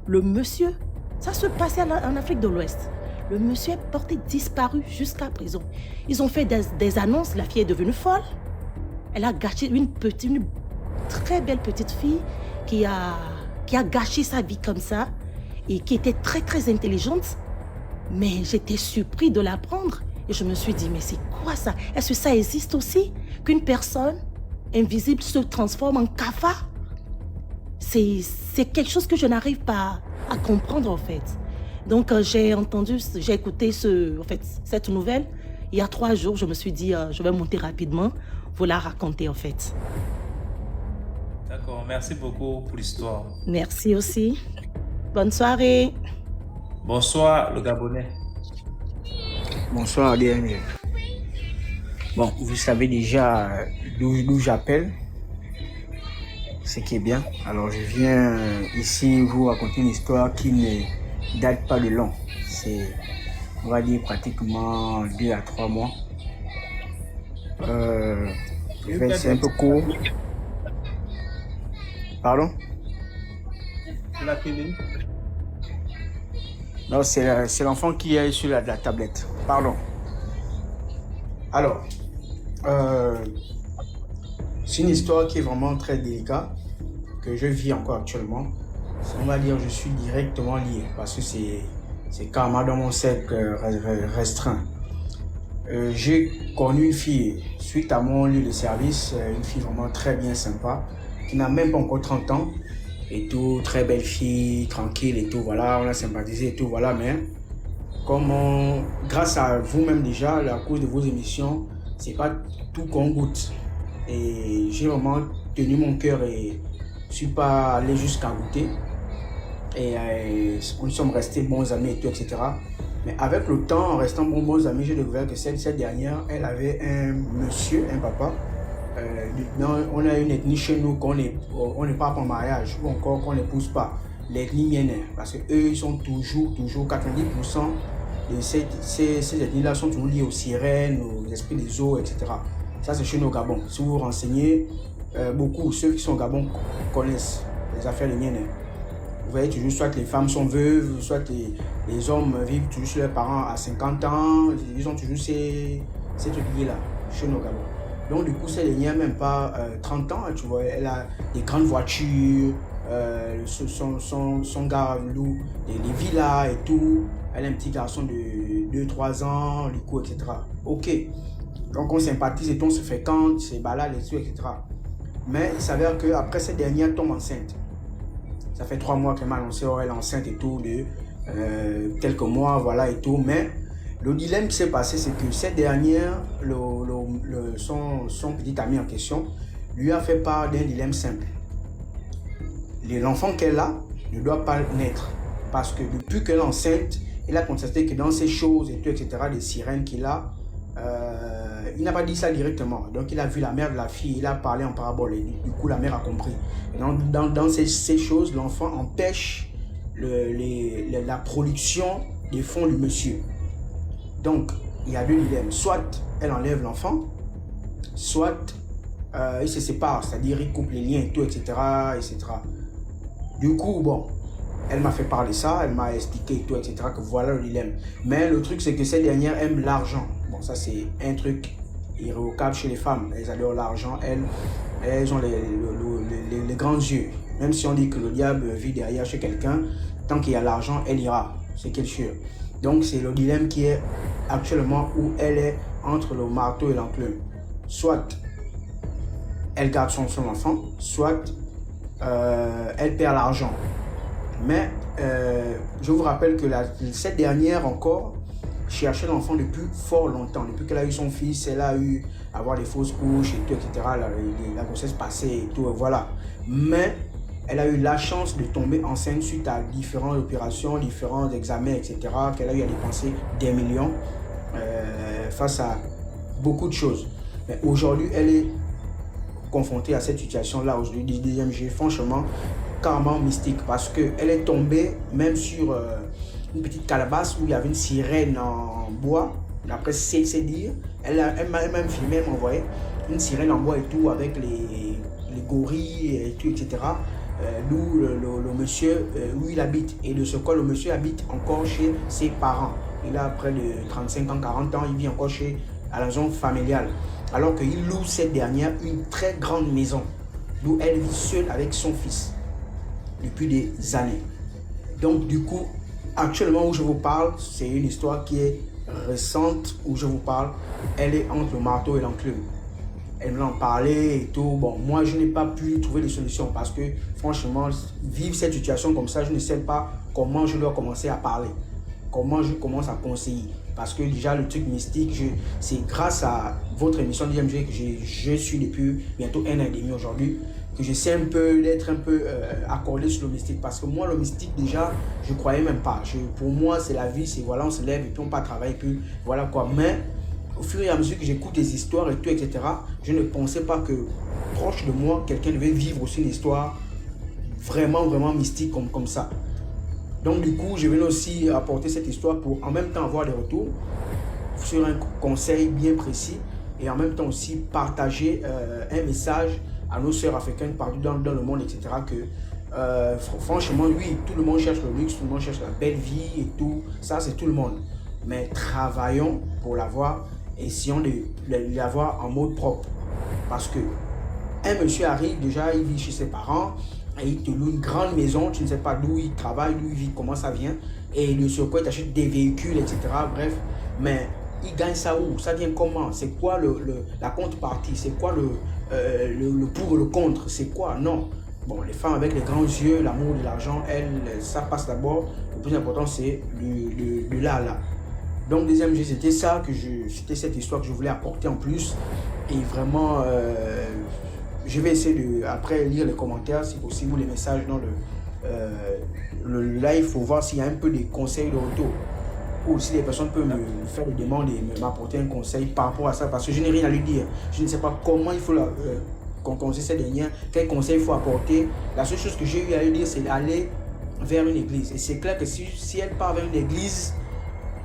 F: Le monsieur, ça se passait en Afrique de l'Ouest. Le monsieur est porté disparu jusqu'à présent. Ils ont fait des annonces. La fille est devenue folle. Elle a gâché une très belle petite fille qui a gâché sa vie comme ça et qui était très très intelligente. Mais j'étais surpris de l'apprendre et je me suis dit, mais c'est quoi ça? Est-ce que ça existe aussi? Qu'une personne invisible se transforme en cafard? C'est quelque chose que je n'arrive pas à comprendre en fait. Donc j'ai écouté cette nouvelle il y a 3 jours. Je me suis dit, je vais monter rapidement, vous la raconter en fait.
A: D'accord, merci beaucoup pour l'histoire.
F: Merci aussi. Bonne soirée.
A: Bonsoir le Gabonais.
G: Bonsoir DMG. Bon, vous savez déjà d'où j'appelle, ce qui est bien. Alors je viens ici vous raconter une histoire qui ne date pas de long. C'est, on va dire, pratiquement 2 à 3 mois. C'est un peu court. Pardon?
A: La télé?
G: Non, c'est l'enfant qui est sur la tablette. Pardon. Alors, c'est une histoire qui est vraiment très délicate, que je vis encore actuellement. On va dire que je suis directement lié, parce que c'est carrément dans mon cercle restreint. J'ai connu une fille, suite à mon lieu de service, une fille vraiment très bien sympa, qui n'a même pas encore 30 ans, et tout, très belle fille, tranquille et tout, voilà, on a sympathisé et tout, voilà, mais grâce à vous-même déjà, à cause de vos émissions, c'est pas tout qu'on goûte. Et j'ai vraiment tenu mon cœur et je suis pas allé jusqu'à goûter. Et nous sommes restés bons amis et tout, etc. Mais avec le temps, en restant bons amis, j'ai découvert que cette dernière, elle avait un monsieur, un papa. On a une ethnie chez nous qu'on n'est pas en mariage ou encore qu'on n'épouse pas. L'ethnie mienne, parce qu'eux, ils sont toujours 90% de ces ethnies-là sont toujours liées aux sirènes, aux esprits des eaux, etc. Ça, c'est chez nous au Gabon. Si vous vous renseignez, beaucoup, ceux qui sont au Gabon connaissent les affaires des miennes. Vous voyez toujours, soit les femmes sont veuves, soit les hommes vivent toujours chez leurs parents à 50 ans. Ils ont toujours ces trucs-là, chez nous au Gabon. Donc du coup, cette dernière, même pas 30 ans, tu vois, elle a des grandes voitures, son gars loue des villas et tout. Elle a un petit garçon de 2-3 ans, du coup, etc. Ok, donc on sympathise et on se fréquente, se balade et tout, etc. Mais il s'avère qu'après cette dernière tombe enceinte. Ça fait 3 mois qu'elle m'a annoncé, elle est enceinte et tout, de quelques mois, voilà et tout. Mais le dilemme qui s'est passé, c'est que cette dernière, son petit ami en question, lui a fait part d'un dilemme simple. L'enfant qu'elle a ne doit pas naître. Parce que depuis qu'elle est enceinte, elle a constaté que dans ces choses et tout, etc., les sirènes qu'il a, il n'a pas dit ça directement. Donc il a vu la mère de la fille, il a parlé en parabole. Et du coup, la mère a compris. Et dans ces choses, l'enfant empêche la production des fonds du monsieur. Donc, il y a 2 dilemmes. Soit elle enlève l'enfant, soit ils se séparent, c'est-à-dire ils coupent les liens et tout, etc., etc. Du coup, bon, elle m'a fait parler ça, elle m'a expliqué et tout, etc., que voilà le dilemme. Mais le truc, c'est que ces dernières aiment l'argent. Bon, ça, c'est un truc irrévocable chez les femmes. Elles adorent l'argent, elles ont les grands yeux. Même si on dit que le diable vit derrière chez quelqu'un, tant qu'il y a l'argent, elle ira. C'est qu'elle sûr. Donc, c'est le dilemme qui est actuellement où elle est entre le marteau et l'enclume. Soit elle garde son enfant, soit elle perd l'argent. Mais je vous rappelle que cette dernière encore cherchait l'enfant depuis fort longtemps. Depuis qu'elle a eu son fils, elle a eu à avoir des fausses couches et tout, etc. La grossesse passée et tout, voilà. Mais elle a eu la chance de tomber enceinte suite à différentes opérations, différents examens, etc. Qu'elle a eu à dépenser des millions face à beaucoup de choses. Mais aujourd'hui, elle est confrontée à cette situation-là, aujourd'hui, du deuxième jet, franchement, carrément mystique. Parce qu'elle est tombée même sur une petite calebasse où il y avait une sirène en bois. D'après c'est dire, elle m'a même filmé, elle m'a envoyé une sirène en bois et tout, avec les gorilles et tout, etc. D'où le monsieur, où il habite. Et de ce quoi le monsieur habite encore chez ses parents. Il a près de 35 ans, 40 ans, il vit encore à la zone familiale. Alors qu'il loue cette dernière une très grande maison, d'où elle vit seule avec son fils depuis des années. Donc du coup, actuellement où je vous parle, c'est une histoire qui est récente où je vous parle. Elle est entre le marteau et l'enclume. Elle m'en parlait et tout. Bon, moi, je n'ai pas pu trouver des solutions parce que, franchement, vivre cette situation comme ça, je ne sais pas comment je dois commencer à parler. Comment je commence à conseiller. Parce que déjà, le truc mystique, c'est grâce à votre émission DMG que je suis depuis bientôt 1 an et demi aujourd'hui, que j'essaie d'être un peu accordé sur le mystique. Parce que moi, le mystique, déjà, je ne croyais même pas. Pour moi, c'est la vie, c'est voilà, on se lève et puis on part travailler, et puis voilà quoi. Mais au fur et à mesure que j'écoute des histoires et tout, etc., je ne pensais pas que proche de moi, quelqu'un devait vivre aussi une histoire vraiment, vraiment mystique comme ça. Donc du coup, je venais aussi apporter cette histoire pour en même temps avoir des retours sur un conseil bien précis et en même temps aussi partager un message à nos sœurs africaines partout dans le monde, etc. Que franchement, oui, tout le monde cherche le luxe, tout le monde cherche la belle vie et tout. Ça, c'est tout le monde. Mais travaillons pour l'avoir. Essayons de l'avoir en mode propre. Parce que un monsieur arrive déjà, il vit chez ses parents, et il te loue une grande maison, tu ne sais pas d'où il travaille, d'où il vit, comment ça vient, et de ce quoi il t'achète des véhicules, etc. Bref, mais il gagne ça où? Ça vient comment? C'est quoi la contrepartie? C'est quoi le pour et le contre? C'est quoi? Non. Bon, les femmes avec les grands yeux, l'amour de l'argent, elles, ça passe d'abord. Le plus important, c'est de là à là. Donc, deuxième jeu, c'était ça, c'était cette histoire que je voulais apporter en plus. Et vraiment, je vais essayer de, après, lire les commentaires, si possible, ou les messages dans le live pour voir s'il y a un peu des conseils de retour. Ou si les personnes peuvent me faire des demandes et m'apporter un conseil par rapport à ça. Parce que je n'ai rien à lui dire. Je ne sais pas comment il faut conseiller ces derniers, quel conseil il faut apporter. La seule chose que j'ai eu à lui dire, c'est d'aller vers une église. Et c'est clair que si elle part vers une église,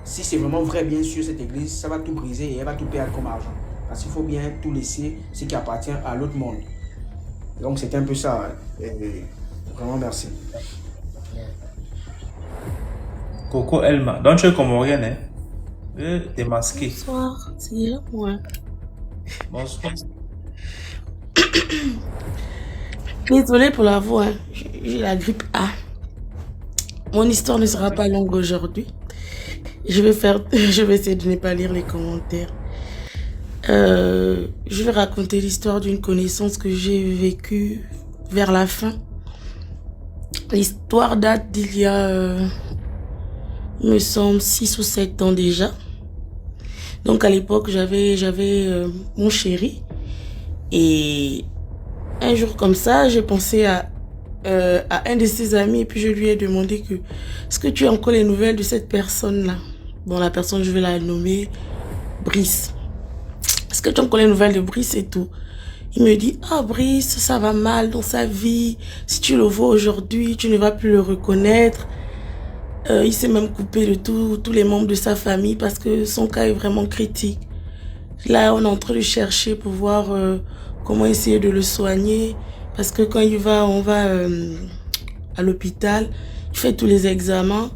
G: si c'est vraiment vrai, bien sûr, cette église, ça va tout briser et elle va tout perdre comme argent. Parce qu'il faut bien tout laisser, ce qui appartient à l'autre monde. Donc, c'était un peu ça. Et vraiment, merci.
A: Coco Elma. Donc, tu es comorienne, hein? T'es masqué.
F: Bonsoir, c'est déjà moi.
A: Bonsoir.
F: Désolée pour la voix, hein. J'ai la grippe A. Mon histoire ne sera pas longue aujourd'hui. Je vais essayer de ne pas lire les commentaires. Je vais raconter l'histoire d'une connaissance que j'ai vécue vers la fin. L'histoire date d'il y a, me semble, 6 ou 7 ans déjà. Donc à l'époque, j'avais mon chéri. Et un jour comme ça, j'ai pensé à un de ses amis et puis je lui ai demandé que est-ce que tu as encore les nouvelles de cette personne-là? Bon, la personne, je vais la nommer Brice. Est-ce que tu as encore les nouvelles de Brice et tout? Il me dit, ah Brice, ça va mal dans sa vie. Si tu le vois aujourd'hui, tu ne vas plus le reconnaître. Il s'est même coupé de tous les membres de sa famille parce que son cas est vraiment critique. Là, on est en train de chercher pour voir comment essayer de le soigner. Parce que quand on va à l'hôpital, il fait tous les examens.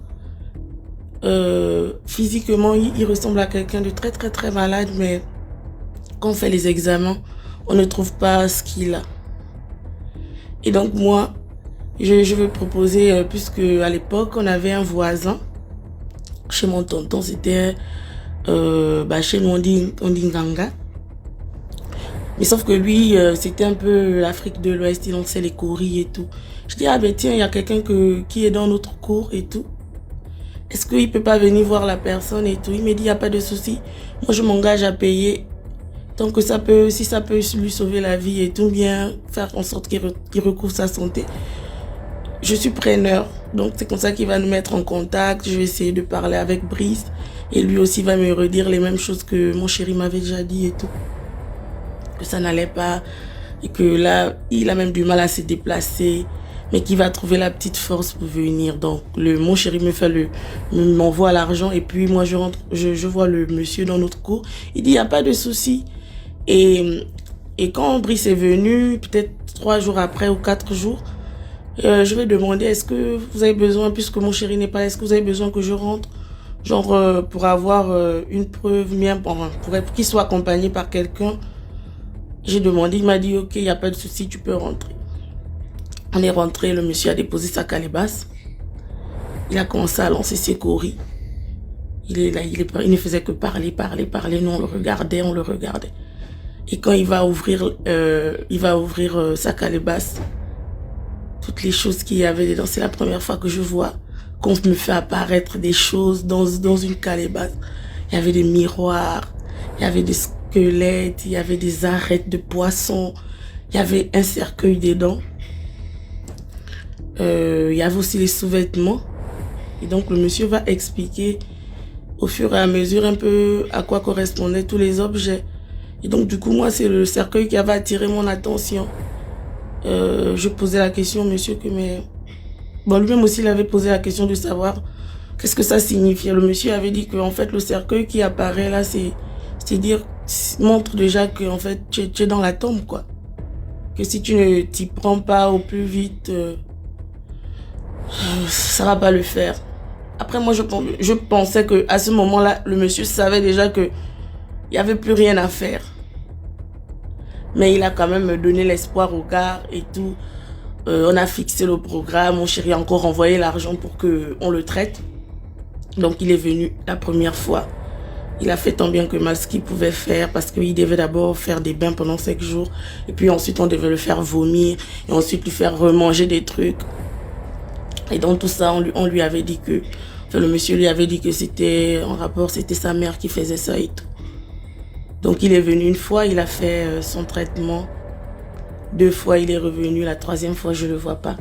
F: Physiquement, il ressemble à quelqu'un de très très très malade, mais quand on fait les examens, on ne trouve pas ce qu'il a. Et donc moi, je veux proposer, puisque à l'époque, on avait un voisin, chez mon tonton, c'était chez nous on dit Nganga. Mais sauf que lui, c'était un peu l'Afrique de l'Ouest, il lançait les courriers et tout. Je dis, ah ben tiens, il y a quelqu'un qui est dans notre cours et tout. Est-ce qu'il peut pas venir voir la personne et tout? Il me dit, il n'y a pas de souci. Moi, je m'engage à payer. Tant que si ça peut lui sauver la vie et tout, bien faire en sorte qu'il recouvre sa santé. Je suis preneur. Donc, c'est comme ça qu'il va nous mettre en contact. Je vais essayer de parler avec Brice. Et lui aussi va me redire les mêmes choses que mon chéri m'avait déjà dit et tout. Que ça n'allait pas. Et que là, il a même du mal à se déplacer. Mais qu'il va trouver la petite force pour venir. Donc, mon chéri m'envoie l'argent. Et puis, moi, je rentre, je vois le monsieur dans notre cours. Il dit, il n'y a pas de souci. Et quand Brice est venu, peut-être 3 jours après ou 4 jours, je vais demander, est-ce que vous avez besoin, puisque mon chéri n'est pas là, est-ce que vous avez besoin que je rentre? Genre, pour avoir une preuve, pour qu'il soit accompagné par quelqu'un. J'ai demandé, il m'a dit, ok, il n'y a pas de souci, tu peux rentrer. On est rentré, le monsieur a déposé sa calebasse. Il a commencé à lancer ses courriers. Il ne faisait que parler. Nous, on le regardait. Et quand il va ouvrir sa calebasse, toutes les choses qu'il y avait dedans, c'est la première fois que je vois qu'on me fait apparaître des choses dans une calebasse. Il y avait des miroirs, il y avait des squelettes, il y avait des arêtes de poissons, il y avait un cercueil dedans. Il y avait aussi les sous-vêtements. Et donc le monsieur va expliquer au fur et à mesure un peu à quoi correspondaient tous les objets. Et donc du coup, moi, c'est le cercueil qui avait attiré mon attention. Je posais la question au monsieur lui-même aussi, il avait posé la question de savoir qu'est-ce que ça signifiait. Le monsieur avait dit que en fait, le cercueil qui apparaît là, montre déjà que en fait, tu es dans la tombe, quoi. Que si tu ne t'y prends pas au plus vite, ça va pas le faire. Après, moi, je pensais que à ce moment-là, le monsieur savait déjà que il y avait plus rien à faire. Mais il a quand même donné l'espoir au gars et tout. On a fixé le programme. Mon chéri a encore envoyé l'argent pour qu'on le traite. Donc, il est venu la première fois. Il a fait tant bien que mal ce qu'il pouvait faire parce qu'il devait d'abord faire des bains pendant 5 jours. Et puis ensuite, on devait le faire vomir. Et ensuite, lui faire remanger des trucs.
H: Et dans tout ça, on lui avait dit que, enfin, le monsieur lui avait dit que c'était en rapport, c'était sa mère qui faisait ça et tout. Donc il est venu une fois, il a fait son traitement. 2 fois, il est revenu. La 3e fois, je le vois pas.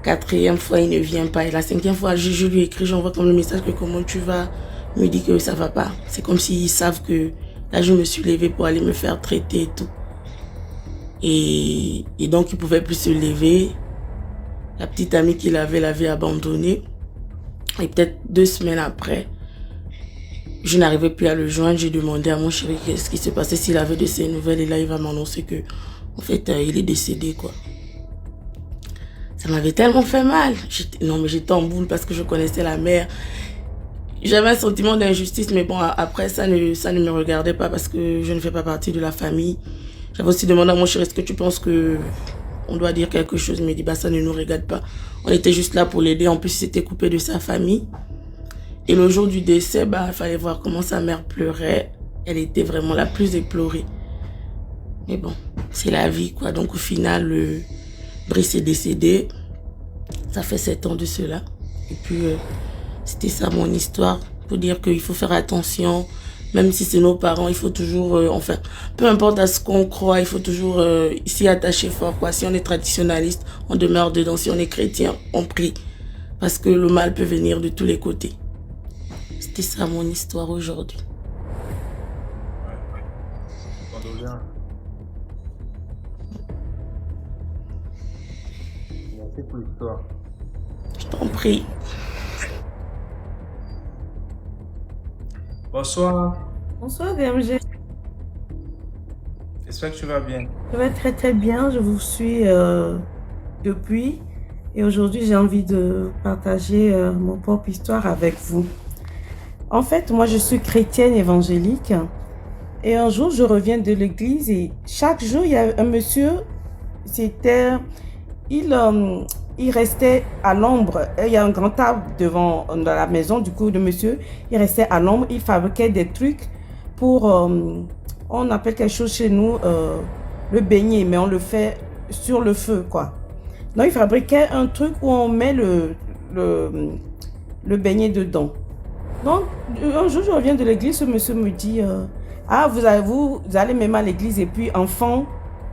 H: 4e fois, il ne vient pas. Et la 5e fois, je lui écris, j'envoie comme le message que comment tu vas. Il me dit que ça va pas. C'est comme s'ils savent que là, je me suis levée pour aller me faire traiter et tout. Et donc, il pouvait plus se lever. La petite amie qu'il avait l'avait abandonné. Et peut-être 2 semaines après, je n'arrivais plus à le joindre. J'ai demandé à mon chéri qu'est-ce qui se passait, s'il avait de ses nouvelles. Et là, il va m'annoncer que, en fait, il est décédé, quoi. Ça m'avait tellement fait mal. Non, mais j'étais en boule parce que je connaissais la mère. J'avais un sentiment d'injustice, mais bon, après, ça ne me regardait pas parce que je ne fais pas partie de la famille. J'avais aussi demandé à mon chéri, est-ce que tu penses que on doit dire quelque chose? Il me dit, bah, ça ne nous regarde pas. On était juste là pour l'aider. En plus, il s'était coupé de sa famille. Et le jour du décès, bah, il fallait voir comment sa mère pleurait. Elle était vraiment la plus éplorée. Mais bon, c'est la vie, quoi. Donc, au final, Brice est décédé. Ça fait 7 ans de cela. Et puis, c'était ça mon histoire. Pour dire qu'il faut faire attention. Même si c'est nos parents, il faut toujours, enfin, peu importe à ce qu'on croit, il faut toujours s'y attacher fort, quoi. Si on est traditionnaliste, on demeure dedans. Si on est chrétien, on prie. Parce que le mal peut venir de tous les côtés. C'était ça mon histoire aujourd'hui.
A: Condoléances. Merci pour l'histoire.
H: Je t'en prie.
A: Bonsoir.
I: Bonsoir DMG.
A: J'espère que tu vas bien.
I: Je vais très très bien, je vous suis depuis et aujourd'hui j'ai envie de partager mon propre histoire avec vous. En fait, moi je suis chrétienne évangélique et un jour je reviens de l'église et chaque jour il y a un monsieur, il restait à l'ombre. Il y a un grand arbre devant dans la maison. Du coup, le monsieur, il restait à l'ombre. Il fabriquait des trucs pour, on appelle quelque chose chez nous, le beignet, mais on le fait sur le feu, quoi. Donc, il fabriquait un truc où on met le beignet dedans. Donc, un jour, je reviens de l'église, ce monsieur me dit, ah, vous allez même à l'église et puis, enfant,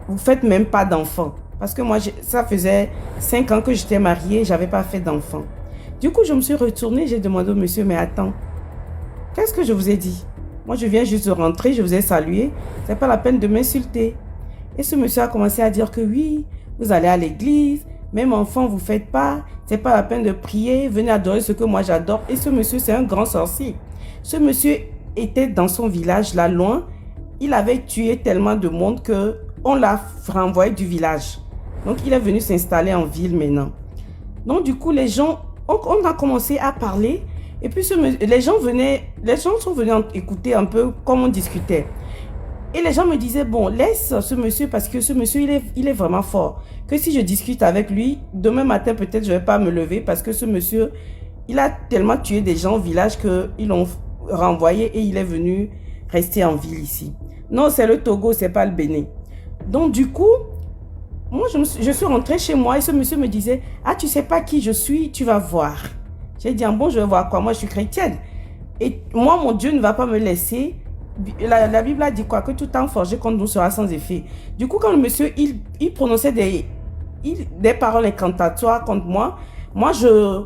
I: vous faites même pas d'enfant. Parce que moi, ça faisait 5 ans que j'étais mariée, j'avais pas fait d'enfant. Du coup, je me suis retournée, j'ai demandé au monsieur, mais attends, qu'est-ce que je vous ai dit? Moi, je viens juste de rentrer, je vous ai salué, c'est pas la peine de m'insulter. Et ce monsieur a commencé à dire que oui, vous allez à l'église, même enfant, vous faites pas, c'est pas la peine de prier, venez adorer ce que moi j'adore. Et ce monsieur, c'est un grand sorcier. Ce monsieur était dans son village, là, loin, il avait tué tellement de monde que on l'a renvoyé du village. Donc, il est venu s'installer en ville maintenant. Donc, du coup, les gens, on a commencé à parler. Et puis, les gens sont venus écouter un peu comment on discutait. Et les gens me disaient, bon, laisse ce monsieur parce que ce monsieur, il est vraiment fort. Que si je discute avec lui, demain matin, peut-être, je ne vais pas me lever parce que ce monsieur, il a tellement tué des gens au village qu'ils l'ont renvoyé et il est venu rester en ville ici. Non, c'est le Togo, c'est pas le Bénin. Donc, du coup, moi, je suis rentrée chez moi et ce monsieur me disait, ah, tu sais pas qui je suis, tu vas voir. J'ai dit, bon, je vais voir quoi? Moi, je suis chrétienne. Et moi, mon Dieu ne va pas me laisser. La Bible a dit quoi? Que tout temps forgé contre nous sera sans effet. Du coup, quand le monsieur, il prononçait des paroles incantatoires contre moi, moi, je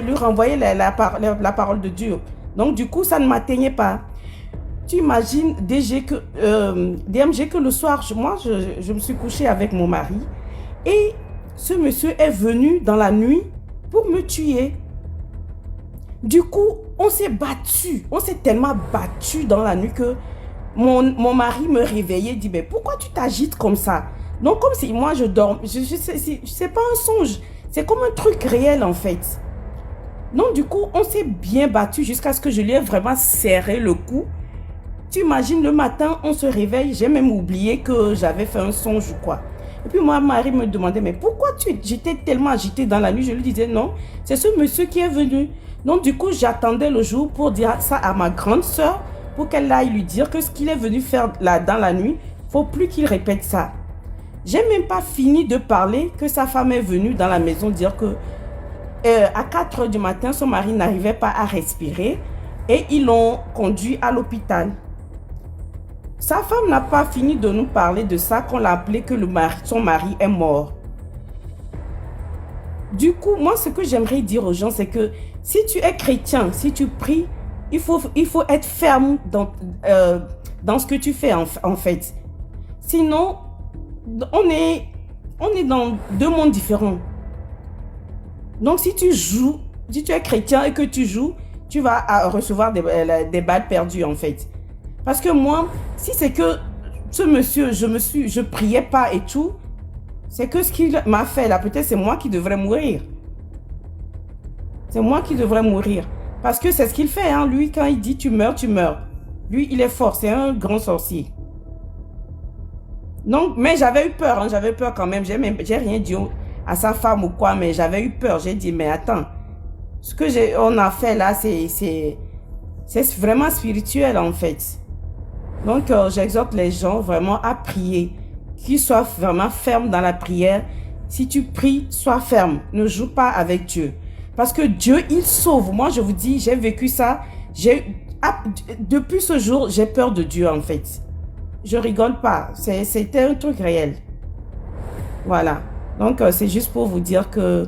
I: lui renvoyais la parole de Dieu. Donc, du coup, ça ne m'atteignait pas. Tu imagines, DMG, que le soir, moi, je me suis couchée avec mon mari et ce monsieur est venu dans la nuit pour me tuer. Du coup, on s'est battu. On s'est tellement battu dans la nuit que mon mari me réveillait et dit, mais pourquoi tu t'agites comme ça? Donc, comme si moi, je dors. C'est pas un songe. C'est comme un truc réel, en fait. Donc, du coup, on s'est bien battu jusqu'à ce que je lui ai vraiment serré le cou. Tu imagines, le matin, on se réveille. J'ai même oublié que j'avais fait un songe ou quoi. Et puis, moi, Marie me demandait, mais pourquoi j'étais tellement agitée dans la nuit? Je lui disais, non, c'est ce monsieur qui est venu. Donc, du coup, j'attendais le jour pour dire ça à ma grande sœur, pour qu'elle aille lui dire que ce qu'il est venu faire là, dans la nuit, il ne faut plus qu'il répète ça. J'ai même pas fini de parler que sa femme est venue dans la maison dire que à 4 heures du matin, son mari n'arrivait pas à respirer et ils l'ont conduit à l'hôpital. Sa femme n'a pas fini de nous parler de ça qu'on l'a appelé que son mari est mort. Du coup, moi, ce que j'aimerais dire aux gens, c'est que si tu es chrétien, si tu pries, il faut être ferme dans ce que tu fais en fait. Sinon, on est dans deux mondes différents. Donc, si tu es chrétien et que tu joues, tu vas recevoir des balles perdues en fait. Parce que moi, si c'est que ce monsieur, je priais pas et tout, c'est que ce qu'il m'a fait là, peut-être c'est moi qui devrais mourir. C'est moi qui devrais mourir. Parce que c'est ce qu'il fait, hein. Lui, quand il dit tu meurs, tu meurs. Lui, il est fort, c'est un grand sorcier. Donc, mais j'avais eu peur, hein. J'avais peur quand même. J'ai rien dit à sa femme ou quoi, mais j'avais eu peur. J'ai dit, mais attends, ce que on a fait là, c'est vraiment spirituel en fait. Donc, j'exhorte les gens vraiment à prier, qu'ils soient vraiment fermes dans la prière. Si tu pries, sois ferme. Ne joue pas avec Dieu. Parce que Dieu, il sauve. Moi, je vous dis, j'ai vécu ça. Depuis ce jour, j'ai peur de Dieu en fait. Je rigole pas. C'était un truc réel. Voilà. Donc, c'est juste pour vous dire que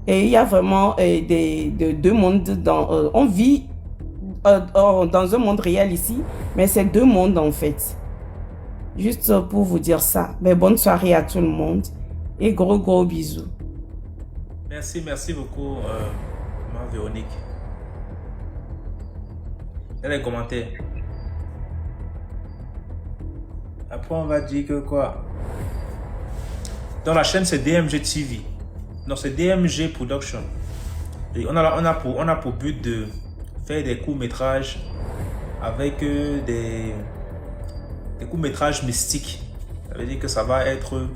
I: il y a vraiment deux mondes. On vit dans un monde réel ici, mais c'est deux mondes en fait. Juste pour vous dire ça. Mais bonne soirée à tout le monde et gros bisous.
A: Merci beaucoup, Véronique. Dans les commentaires. Après, on va dire que quoi? Dans la chaîne, c'est DMG TV. Non, c'est DMG Production. Et on a pour but de faire des courts-métrages avec des courts-métrages mystiques. Ça veut dire que ça va être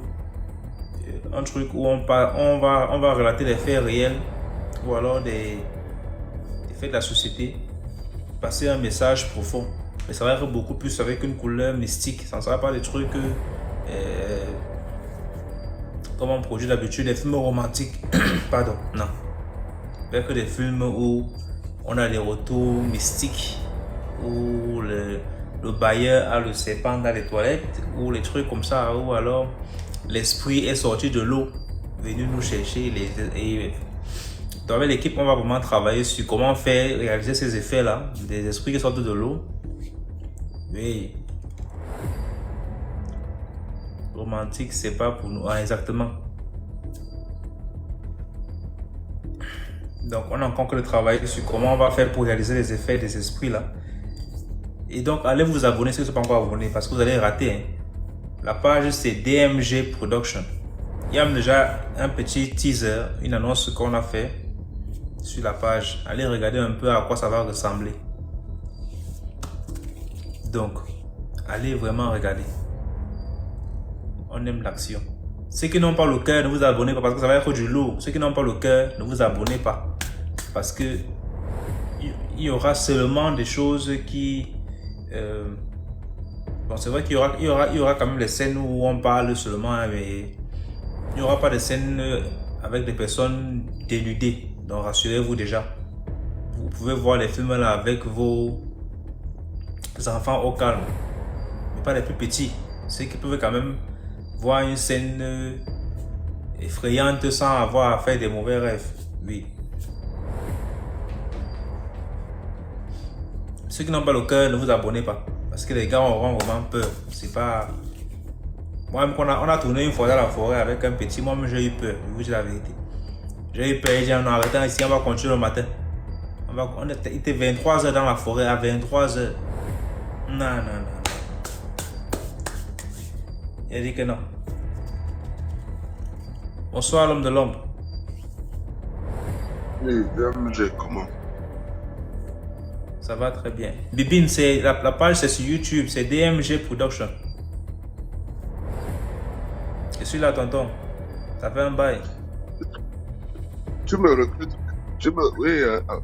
A: un truc où on va relater des faits réels ou alors des faits de la société, passer un message profond. Mais ça va être beaucoup plus avec une couleur mystique. Ça ne sera pas des trucs comme on produit d'habitude, des films romantiques. Pardon, non. Avec des films où on a des retours mystiques, où le bailleur a le serpent dans les toilettes, ou les trucs comme ça, ou alors l'esprit est sorti de l'eau, venu nous chercher. Donc avec l'équipe, on va vraiment travailler sur comment réaliser ces effets-là, des esprits qui sortent de l'eau. Oui. Romantique, c'est pas pour nous. Ah, exactement. Donc, on a encore que le travail sur comment on va faire pour réaliser les effets des esprits-là. Et donc, allez vous abonner si vous n'êtes pas encore abonné parce que vous allez rater. Hein. La page, c'est DMG Production. Il y a déjà un petit teaser, une annonce qu'on a fait sur la page. Allez regarder un peu à quoi ça va ressembler. Donc, allez vraiment regarder. On aime l'action. Ceux qui n'ont pas le cœur, ne vous abonnez pas parce que ça va être du lourd. Ceux qui n'ont pas le cœur, ne vous abonnez pas. Parce que il y aura seulement des choses qui... bon, c'est vrai qu'il y aura quand même les scènes où on parle seulement, hein, mais il n'y aura pas de scènes avec des personnes dénudées. Donc rassurez-vous déjà. Vous pouvez voir les films là avec vos enfants au calme. Mais pas les plus petits. Ceux qui peuvent quand même voir une scène effrayante sans avoir à faire des mauvais rêves. Oui. Ceux qui n'ont pas le cœur, ne vous abonnez pas. Parce que les gars auront vraiment peur. C'est pas... Moi-même, on a tourné une fois dans la forêt avec un petit. Moi-même, j'ai eu peur. Je vous dis la vérité. J'ai eu peur. J'ai dit, en arrêtant ici, on va continuer le matin. Il était 23h dans la forêt, à 23h. Non. Il a dit que non. Bonsoir, l'homme de l'ombre.
J: Oui, DMG, comment?
A: Ça va très bien. Bibine, la page c'est sur YouTube, c'est DMG Production. Je suis là, tonton. Ça fait un bail.
J: Tu me recrutes. Oui,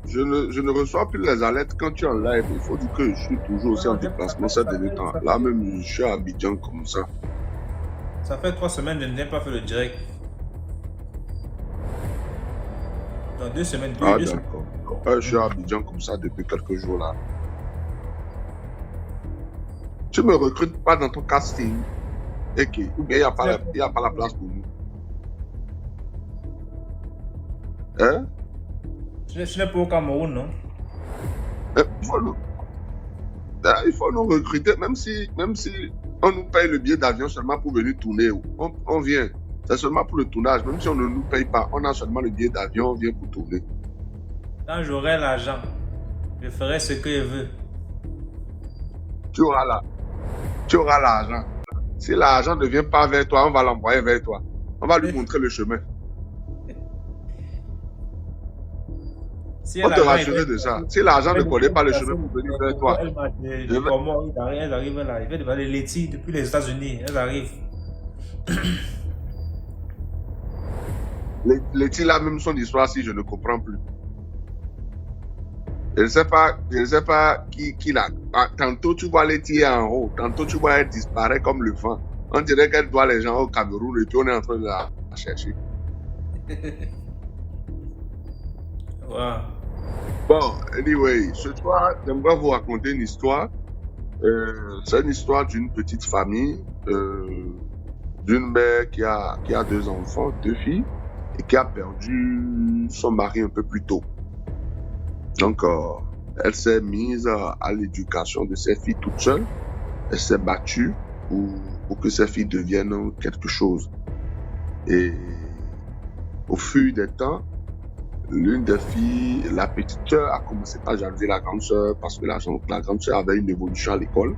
J: je ne reçois plus les alertes quand tu es en live. Il faut dire que je suis toujours aussi en déplacement ces derniers temps. Là même, je suis à Abidjan comme ça.
A: Ça fait 3 semaines que je n'ai pas fait le direct. Dans 2 semaines,
J: Ah,
A: deux semaines.
J: d'accord. Je suis à Abidjan comme ça depuis quelques jours là. Tu me recrutes pas dans ton casting. Ok. Ou bien il n'y a pas la place pour nous. Hein?
A: Tu n'es pas au Cameroun, non?
J: Il faut nous recruter, même si on nous paye le billet d'avion seulement pour venir tourner. On vient. C'est seulement pour le tournage. Même si on ne nous paye pas, on a seulement le billet d'avion, on vient pour tourner.
A: Quand j'aurai l'argent, je ferai ce que je veux.
J: Tu auras l'argent. Si l'argent ne vient pas vers toi, on va l'envoyer vers toi. On va lui montrer le chemin.
A: Si
J: On te
A: l'argent
J: rassurer de ça. Si l'argent ne connaît pas le chemin pour venir vers toi.
A: Elles arrivent là. Ils viennent de Letty depuis les États-Unis. Elles arrivent.
J: Letty là même son histoire si je ne comprends plus. Je ne sais pas qui l'a. Tantôt tu vois Letty en haut, tantôt tu vois elle disparaît comme le vent. On dirait qu'elle doit les gens au Cameroun et puis on est en train de la chercher.
A: Wow.
J: Bon, anyway, ce soir, j'aimerais vous raconter une histoire. C'est une histoire d'une petite famille, d'une mère qui a 2 enfants, 2 filles, et qui a perdu son mari un peu plus tôt. Donc, elle s'est mise à l'éducation de ses filles toute seule. Elle s'est battue pour que ses filles deviennent quelque chose. Et au fur des temps, l'une des filles, la petite sœur, a commencé par jalouser la grande sœur parce que la grande sœur avait une évolution à l'école.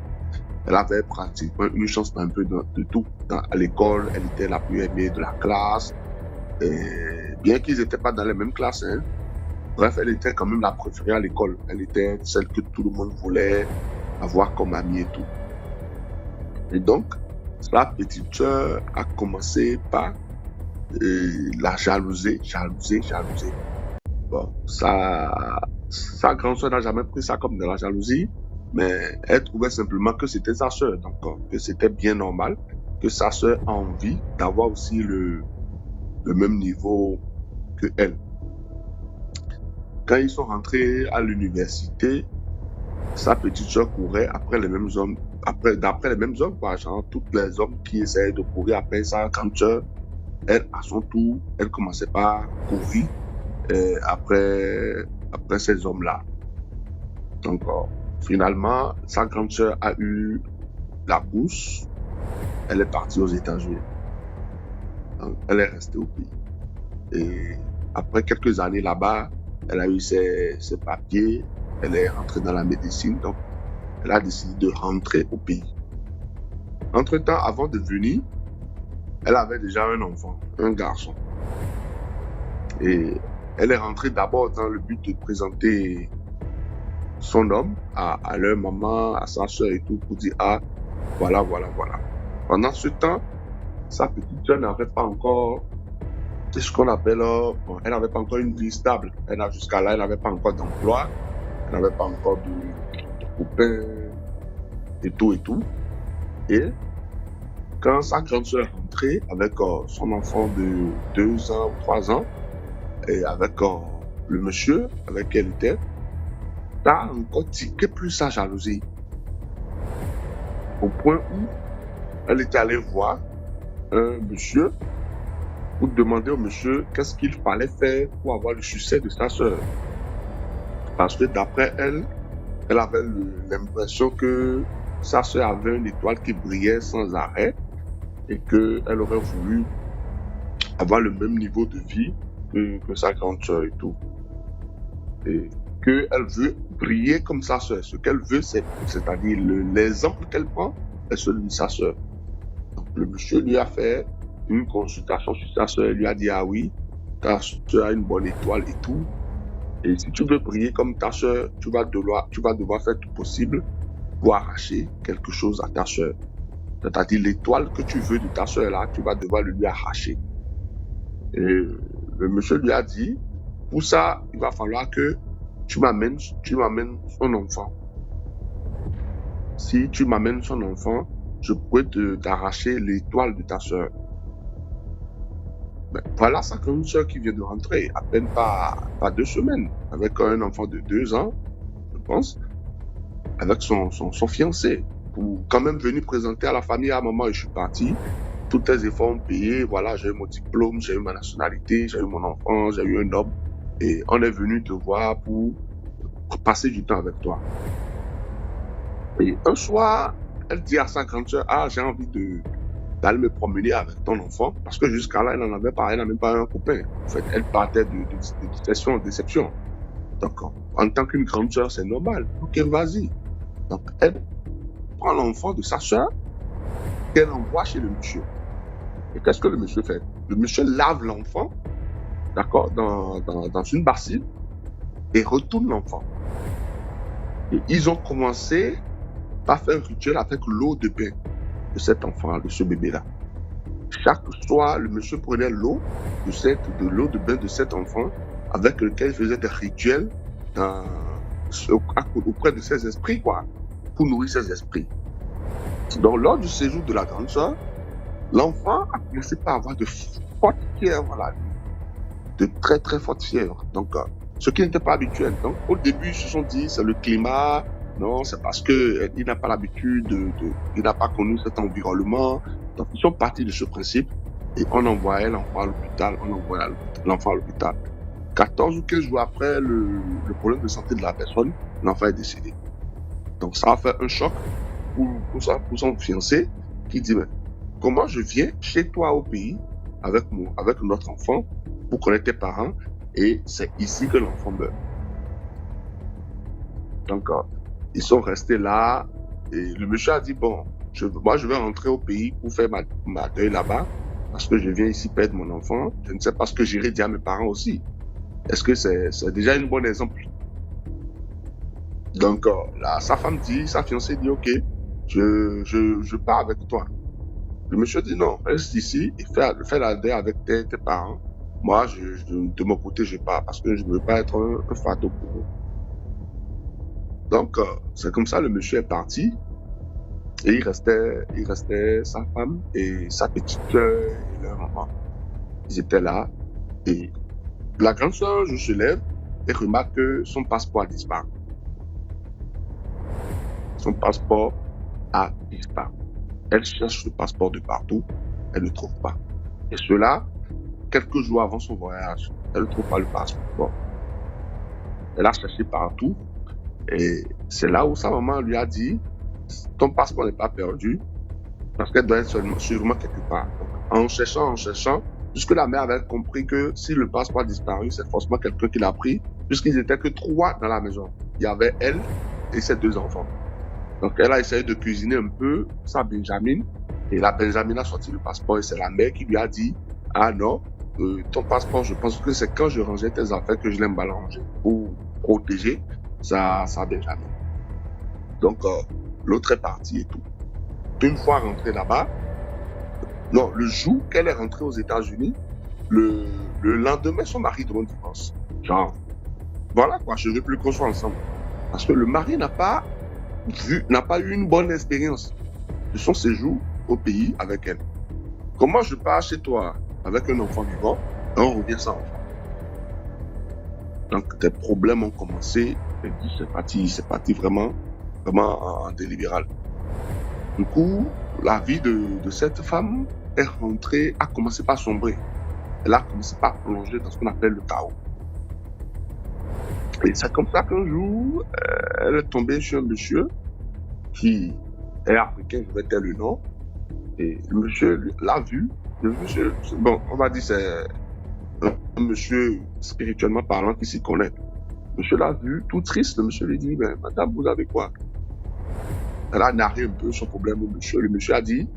J: Elle avait pratiquement une chance un peu de tout. À l'école, elle était la plus aimée de la classe. Et bien qu'ils n'étaient pas dans les mêmes classes, hein. Bref, elle était quand même la préférée à l'école. Elle était celle que tout le monde voulait avoir comme amie et tout. Et donc, la petite sœur a commencé par la jalouser. Bon, sa grande sœur n'a jamais pris ça comme de la jalousie, mais elle trouvait simplement que c'était sa sœur, donc que c'était bien normal que sa sœur a envie d'avoir aussi le même niveau que elle. Quand ils sont rentrés à l'université, sa petite sœur courait après les mêmes hommes, d'après les mêmes hommes, quoi, genre tous les hommes qui essayaient de courir après sa grande sœur. Elle, à son tour, elle commençait par courir après ces hommes-là. Donc, finalement, sa grande sœur a eu la bourse. Elle est partie aux États-Unis. Donc, elle est restée au pays. Et après quelques années là-bas, elle a eu ses papiers. Elle est rentrée dans la médecine. Donc, elle a décidé de rentrer au pays. Entre-temps, avant de venir, elle avait déjà un enfant, un garçon. Et elle est rentrée d'abord dans le but de présenter son homme à leur maman, à sa soeur et tout, pour dire, ah, voilà. Pendant ce temps, sa petite soeur n'avait pas encore, c'est ce qu'on appelle, elle n'avait pas encore une vie stable. Jusqu'à là, elle n'avait pas encore d'emploi, elle n'avait pas encore de copains et tout. Et quand sa grande soeur est rentrée avec son enfant de 2 ans ou 3 ans, et avec le monsieur avec qui elle était, ça a encore tiqué plus sa jalousie. Au point où elle était allée voir un monsieur pour demander au monsieur qu'est-ce qu'il fallait faire pour avoir le succès de sa soeur. Parce que d'après elle, elle avait l'impression que sa soeur avait une étoile qui brillait sans arrêt et qu'elle aurait voulu avoir le même niveau de vie que sa grande soeur et tout. Et qu'elle veut briller comme sa soeur. Ce qu'elle veut, c'est-à-dire l'exemple qu'elle prend est celui de sa soeur. Donc, le monsieur lui a fait une consultation sur sa soeur. Il lui a dit, ah oui, ta soeur a une bonne étoile et tout. Et si tu veux briller comme ta soeur, tu vas devoir faire tout possible pour arracher quelque chose à ta soeur. C'est-à-dire l'étoile que tu veux de ta soeur là, tu vas devoir lui arracher. Et le monsieur lui a dit, pour ça, il va falloir que tu m'amènes son enfant. Si tu m'amènes son enfant, je pourrais t'arracher l'étoile de ta soeur. Ben, voilà sa grande soeur qui vient de rentrer, à peine pas 2 semaines, avec un enfant de 2 ans, je pense, avec son fiancé, pour quand même venir présenter à la famille, à maman, je suis parti, tous tes efforts ont payé, voilà, j'ai eu mon diplôme, j'ai eu ma nationalité, j'ai eu mon enfant, j'ai eu un homme, et on est venu te voir pour passer du temps avec toi. Et un soir, elle dit à sa grande soeur, ah, j'ai envie d'aller me promener avec ton enfant, parce que jusqu'à là, elle n'en avait pas, elle n'a même pas un copain. En fait, elle partait de déception. Donc, en tant qu'une grande soeur, c'est normal. Ok, vas-y. Donc, elle prend l'enfant de sa soeur, qu'elle envoie chez le monsieur. Et qu'est-ce que le monsieur fait? Le monsieur lave l'enfant, d'accord, dans une bassine, et retourne l'enfant. Et ils ont commencé par faire un rituel avec l'eau de bain de cet enfant, de ce bébé-là. Chaque soir, le monsieur prenait l'eau de l'eau de bain de cet enfant avec lequel il faisait des rituels auprès de ses esprits, quoi, pour nourrir ses esprits. Donc, lors du séjour de la grande sœur, l'enfant a commencé par avoir de fortes fièvres, voilà, de très très fortes fièvres. Donc, ce qui n'était pas habituel. Donc, au début, ils se sont dit, c'est le climat. Non, c'est parce que il n'a pas l'habitude il n'a pas connu cet environnement. Donc, ils sont partis de ce principe et on envoyait l'enfant à l'hôpital. 14 ou 15 jours après le problème de santé de la personne, l'enfant est décédé. Donc, ça a fait un choc pour son fiancé qui dit, mais comment je viens chez toi au pays avec notre enfant pour connaître tes parents et c'est ici que l'enfant meurt. Donc, ils sont restés là et le monsieur a dit, bon, moi je vais rentrer au pays pour faire ma deuil là-bas parce que je viens ici perdre mon enfant. Je ne sais pas ce que j'irai dire à mes parents aussi. Est-ce que c'est déjà un bon exemple? Donc, là, sa fiancée dit, ok, je pars avec toi. Le monsieur dit, non, reste ici et fais la deuil avec tes parents. Moi, de mon côté, je pars parce que je ne veux pas être un fardeau pour eux. Donc, c'est comme ça, le monsieur est parti et il restait sa femme et sa petite soeur et leur maman. Ils étaient là et la grande soeur se lève et remarque que son passeport a disparu. Son passeport a disparu. Elle cherche le passeport de partout, elle ne trouve pas. Et cela, quelques jours avant son voyage, elle ne trouve pas le passeport. Elle a cherché partout. Et c'est là où sa maman lui a dit, ton passeport n'est pas perdu, parce qu'elle doit être sûrement quelque part. Donc, en cherchant, jusque la mère avait compris que si le passeport a disparu, c'est forcément quelqu'un qui l'a pris, puisqu'ils n'étaient que 3 dans la maison. Il y avait elle et ses 2 enfants. Donc elle a essayé de cuisiner un peu sa Benjamin, et la Benjamin a sorti le passeport, et c'est la mère qui lui a dit, ah non, ton passeport, je pense que c'est quand je rangeais tes affaires que je l'aime mal ranger, pour protéger ça Benjamin. Donc, l'autre est parti et tout. Une fois rentrée là-bas, non, le jour qu'elle est rentrée aux États-Unis, le lendemain, son mari demande divorce. Genre, voilà quoi, je ne veux plus qu'on soit ensemble. Parce que le mari n'a pas eu une bonne expérience de son séjour au pays avec elle. Comment je pars chez toi avec un enfant vivant et on revient sans enfant? Donc, des problèmes ont commencé. Et puis, c'est parti vraiment en délibéral. Du coup, la vie de cette femme a commencé par sombrer. Elle a commencé par plonger dans ce qu'on appelle le chaos. Et c'est comme ça qu'un jour, elle est tombée sur un monsieur qui est africain, je vais dire le nom. Et le monsieur l'a vu. Le monsieur, bon, on va dire c'est un monsieur spirituellement parlant qui s'y connaît. Le monsieur l'a vu, tout triste. Le monsieur lui dit, mais madame, vous avez quoi? Elle a narré un peu son problème au monsieur. Le monsieur a dit,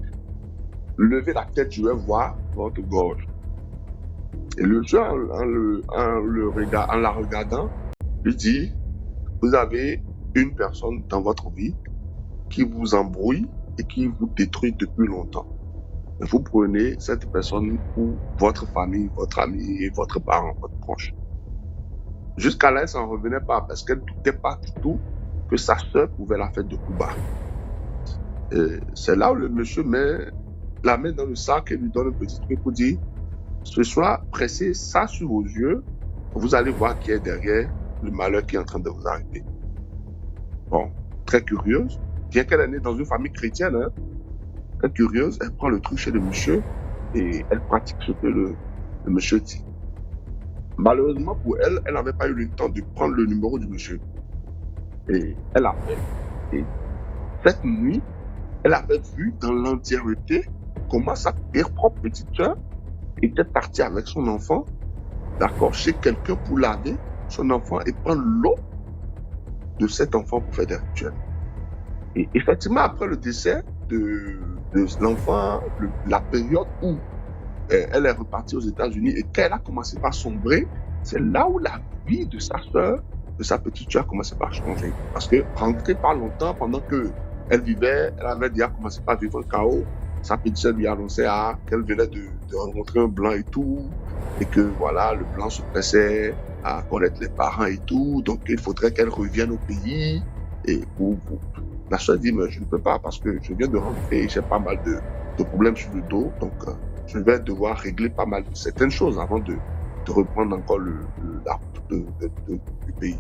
J: levez la tête, je vais voir votre gorge. Et le monsieur, en la regardant, lui dit, vous avez une personne dans votre vie qui vous embrouille et qui vous détruit depuis longtemps. Et vous prenez cette personne pour votre famille, votre ami et votre parent, votre proche. Jusqu'à là, elle s'en revenait pas parce qu'elle ne doutait pas du tout que sa sœur pouvait la faire de coups bas. C'est là où le monsieur met la main dans le sac et lui donne un petit truc pour dire, ce soir, pressez ça sur vos yeux, vous allez voir qui est derrière le malheur qui est en train de vous arriver. Bon, très curieuse, bien qu'elle est née dans une famille chrétienne, hein, très curieuse, elle prend le truc chez le monsieur et elle pratique ce que le monsieur dit. Malheureusement pour elle, elle n'avait pas eu le temps de prendre le numéro du monsieur. Et elle a fait. Et cette nuit, elle avait vu dans l'entièreté comment sa propre petite soeur était partie avec son enfant, d'accord, chez quelqu'un pour laver son enfant et prendre l'eau de cet enfant pour faire des rituels. Et effectivement, après le décès de l'enfant, la période où elle est repartie aux États-Unis et qu'elle a commencé par sombrer, c'est là où la vie de sa soeur, de sa petite soeur, a commencé par changer. Parce que rentrée pas longtemps, pendant que elle vivait, elle avait déjà commencé par vivre un chaos. Sa petite soeur lui annonçait qu'elle venait de rencontrer un blanc et tout, et que voilà, le blanc se pressait à connaître les parents et tout, donc il faudrait qu'elle revienne au pays. Et la soeur dit, mais je ne peux pas parce que je viens de rentrer et j'ai pas mal de problèmes sur le dos, donc je vais devoir régler pas mal de certaines choses avant de reprendre encore la route du pays.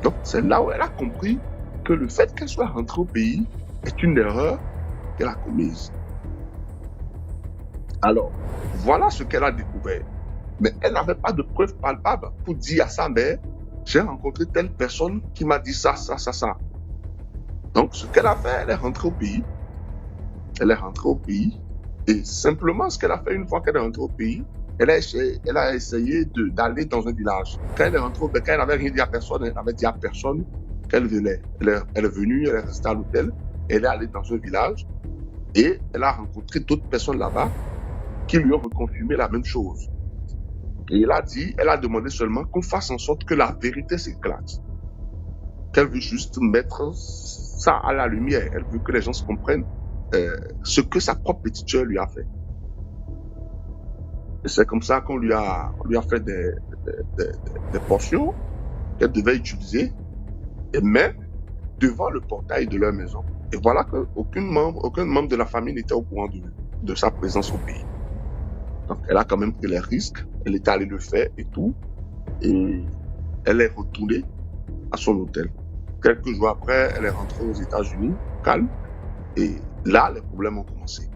J: Donc c'est là où elle a compris que le fait qu'elle soit rentrée au pays est une erreur qu'elle a commise. Alors, voilà ce qu'elle a découvert. Mais elle n'avait pas de preuves palpables pour dire à sa mère, j'ai rencontré telle personne qui m'a dit ça. Donc, ce qu'elle a fait, elle est rentrée au pays. Elle est rentrée au pays. Et simplement, ce qu'elle a fait une fois qu'elle est rentrée au pays, elle a essayé d'aller dans un village. Quand elle est rentrée au pays, quand elle n'avait rien dit à personne, elle n'avait dit à personne qu'elle venait. Elle est venue, elle est restée à l'hôtel, elle est allée dans un village et elle a rencontré d'autres personnes là-bas qui lui ont reconfirmé la même chose. Et elle a demandé seulement qu'on fasse en sorte que la vérité s'éclate. Qu'elle veut juste mettre ça à la lumière. Elle veut que les gens se comprennent ce que sa propre petite soeur lui a fait. Et c'est comme ça qu'on lui a fait des portions qu'elle devait utiliser et mettre devant le portail de leur maison. Et voilà qu'aucun membre de la famille n'était au courant de sa présence au pays. Donc elle a quand même pris les risques, elle est allée le faire et tout, et elle est retournée à son hôtel. Quelques jours après, elle est rentrée aux États-Unis, calme, et là, les problèmes ont commencé.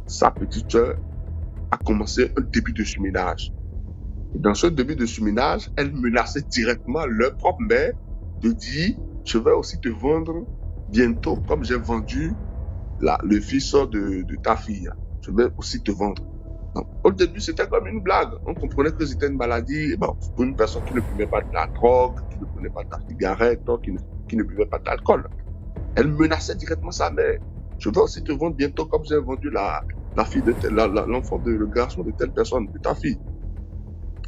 J: Sa petite soeur a commencé un début de surménage. Et dans ce début de surménage, elle menaçait directement leur propre mère de dire, je vais aussi te vendre bientôt, comme j'ai vendu le fils de ta fille. Je vais aussi te vendre. Donc, au début, c'était comme une blague. On comprenait que c'était une maladie. Bon, pour une personne qui ne fumait pas de la drogue, qui ne prenait pas de la cigarette, qui ne buvait pas d'alcool. Elle menaçait directement sa mère. Je vais aussi te vendre bientôt comme j'ai vendu la fille de l'enfant le garçon de telle personne, de ta fille.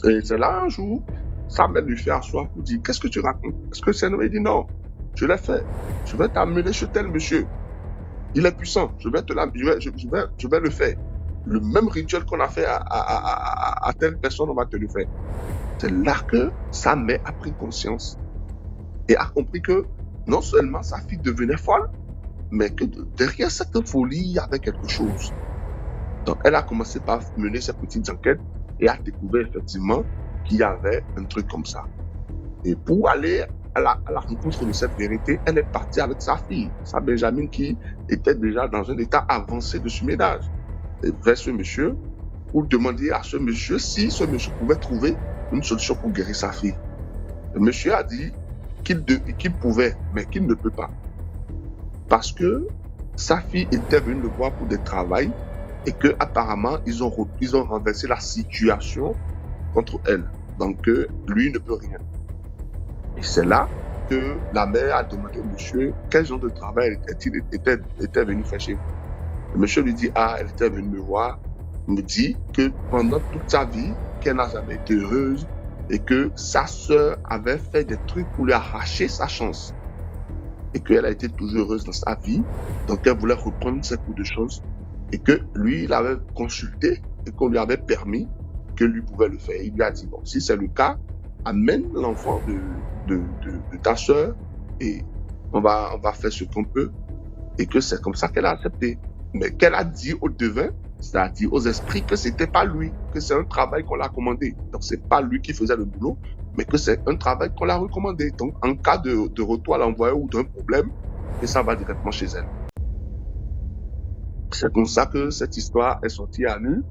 J: Et c'est là un jour, sa mère lui fait asseoir pour dire, qu'est-ce que tu racontes? Est-ce que c'est nous? Il dit non, je l'ai fait. Je vais t'amener chez tel monsieur. Il est puissant. Je vais le faire. Le même rituel qu'on a fait à telle personne, on va te le faire. C'est là que sa mère a pris conscience et a compris que non seulement sa fille devenait folle, mais que derrière cette folie, il y avait quelque chose. Donc, elle a commencé par mener ses petites enquêtes et a découvert effectivement qu'il y avait un truc comme ça. Et pour aller à la rencontre de cette vérité, elle est partie avec sa fille, sa Benjamin, qui était déjà dans un état avancé de surménage, vers ce monsieur, pour demander à ce monsieur si ce monsieur pouvait trouver une solution pour guérir sa fille. Le monsieur a dit qu'il pouvait, mais qu'il ne peut pas. Parce que sa fille était venue le voir pour des travaux et que apparemment ils ont renversé la situation contre elle. Donc lui ne peut rien. Et c'est là que la mère a demandé au monsieur quel genre de travail était venu faire chez vous. Le monsieur lui dit, elle était venue me voir, me dit que pendant toute sa vie, qu'elle n'a jamais été heureuse et que sa sœur avait fait des trucs pour lui arracher sa chance. Et qu'elle a été toujours heureuse dans sa vie, donc elle voulait reprendre ses coups de chance et que lui, il avait consulté et qu'on lui avait permis que lui pouvait le faire. Il lui a dit, bon, si c'est le cas, amène l'enfant de ta sœur et on va faire ce qu'on peut et que c'est comme ça qu'elle a accepté. Mais qu'elle a dit aux devins, c'est-à-dire aux esprits, que c'était pas lui, que c'est un travail qu'on l'a commandé. Donc c'est pas lui qui faisait le boulot, mais que c'est un travail qu'on l'a recommandé. Donc en cas de retour à l'envoyeur ou d'un problème, et ça va directement chez elle. C'est comme ça que cette histoire est sortie à nous.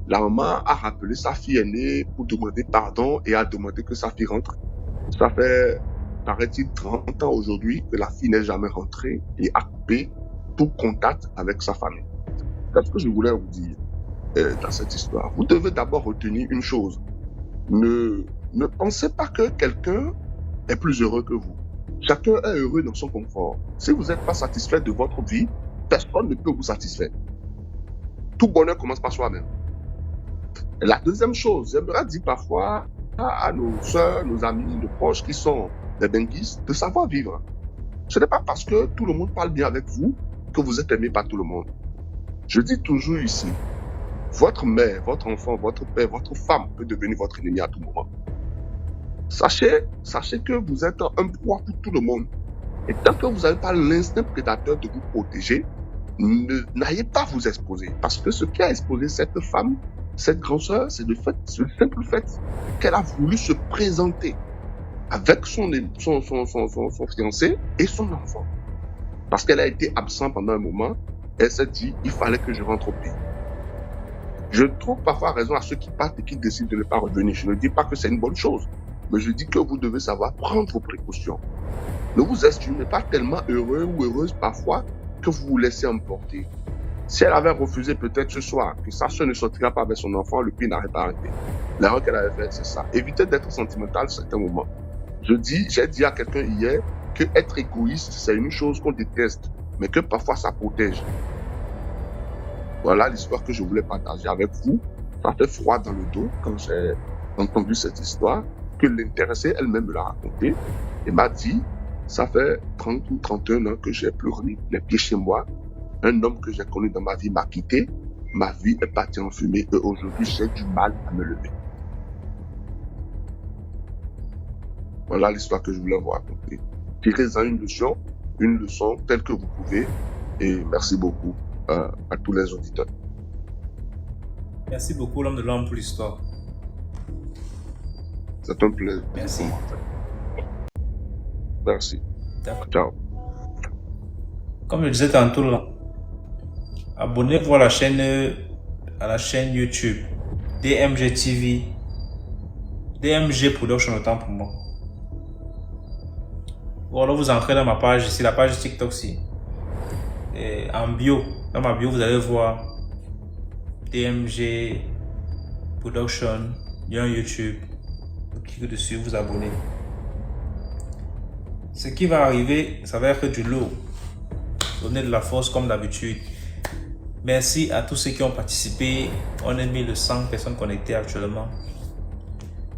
J: La maman a rappelé sa fille aînée pour demander pardon et a demandé que sa fille rentre. Ça fait, paraît-il, 30 ans aujourd'hui que la fille n'est jamais rentrée et a coupé tout contact avec sa famille. C'est ce que je voulais vous dire dans cette histoire. Vous devez d'abord retenir une chose. Ne pensez pas que quelqu'un est plus heureux que vous. Chacun est heureux dans son confort. Si vous n'êtes pas satisfait de votre vie, personne ne peut vous satisfaire. Tout bonheur commence par soi-même. Et la deuxième chose, j'aimerais dire parfois à nos soeurs, nos amis, nos proches qui sont des benguistes, de savoir vivre. Ce n'est pas parce que tout le monde parle bien avec vous que vous êtes aimé par tout le monde. Je dis toujours ici, votre mère, votre enfant, votre père, votre femme peut devenir votre ennemi à tout moment. Sachez que vous êtes un proie pour tout le monde. Et tant que vous n'avez pas l'instinct prédateur de vous protéger, n'ayez pas vous exposer. Parce que ce qui a exposé cette femme, cette grande sœur, c'est le simple fait qu'elle a voulu se présenter avec son fiancé et son enfant. Parce qu'elle a été absente pendant un moment, elle s'est dit, il fallait que je rentre au pays. Je trouve parfois raison à ceux qui partent et qui décident de ne pas revenir. Je ne dis pas que c'est une bonne chose, mais je dis que vous devez savoir prendre vos précautions. Ne vous estimez pas tellement heureux ou heureuse parfois que vous vous laissez emporter. Si elle avait refusé peut-être ce soir que sa soeur ne sortira pas avec son enfant, le pays n'aurait pas arrêté. L'erreur qu'elle avait faite, c'est ça. Évitez d'être sentimental à certains moments. J'ai dit à quelqu'un hier que être égoïste, c'est une chose qu'on déteste, mais que parfois ça protège. Voilà l'histoire que je voulais partager avec vous. Ça fait froid dans le dos quand j'ai entendu cette histoire, que l'intéressée elle-même me l'a racontée et m'a dit, ça fait 30 ou 31 ans que j'ai plus remis les pieds chez moi. Un homme que j'ai connu dans ma vie m'a quitté. Ma vie est partie en fumée et aujourd'hui j'ai du mal à me lever. Voilà l'histoire que je voulais vous raconter. Tirez-en une leçon telle que vous pouvez. Et merci beaucoup à tous les auditeurs.
A: Merci beaucoup, l'homme de l'homme, pour l'histoire.
J: C'est un plaisir.
A: Merci.
J: Merci.
A: D'accord.
J: Ciao.
A: Comme je disais tantôt, là, abonnez-vous à la chaîne YouTube DMG TV, DMG Production autant pour moi. Ou alors vous entrez dans ma page ici, la page TikTok ici. Et en bio, dans ma bio, vous allez voir DMG Production, il y a un YouTube. Vous cliquez dessus, vous abonnez. Ce qui va arriver, ça va être du lourd. Donnez de la force comme d'habitude. Merci à tous ceux qui ont participé. On est 1100 personnes connectées actuellement.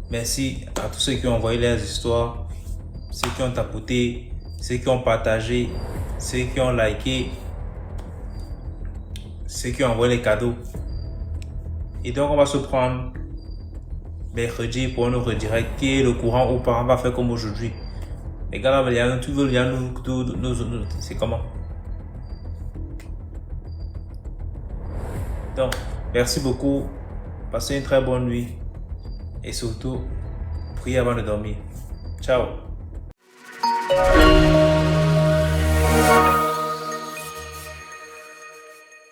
A: Merci à tous ceux qui ont envoyé leurs histoires, ceux qui ont tapoté, ceux qui ont partagé, ceux qui ont liké, ceux qui ont envoyé les cadeaux. Et donc on va se prendre mercredi pour un autre direct qui est le courant ou pas. On va faire comme aujourd'hui. Les gars, c'est comment? Donc, merci beaucoup. Passez une très bonne nuit. Et surtout, priez avant de dormir. Ciao.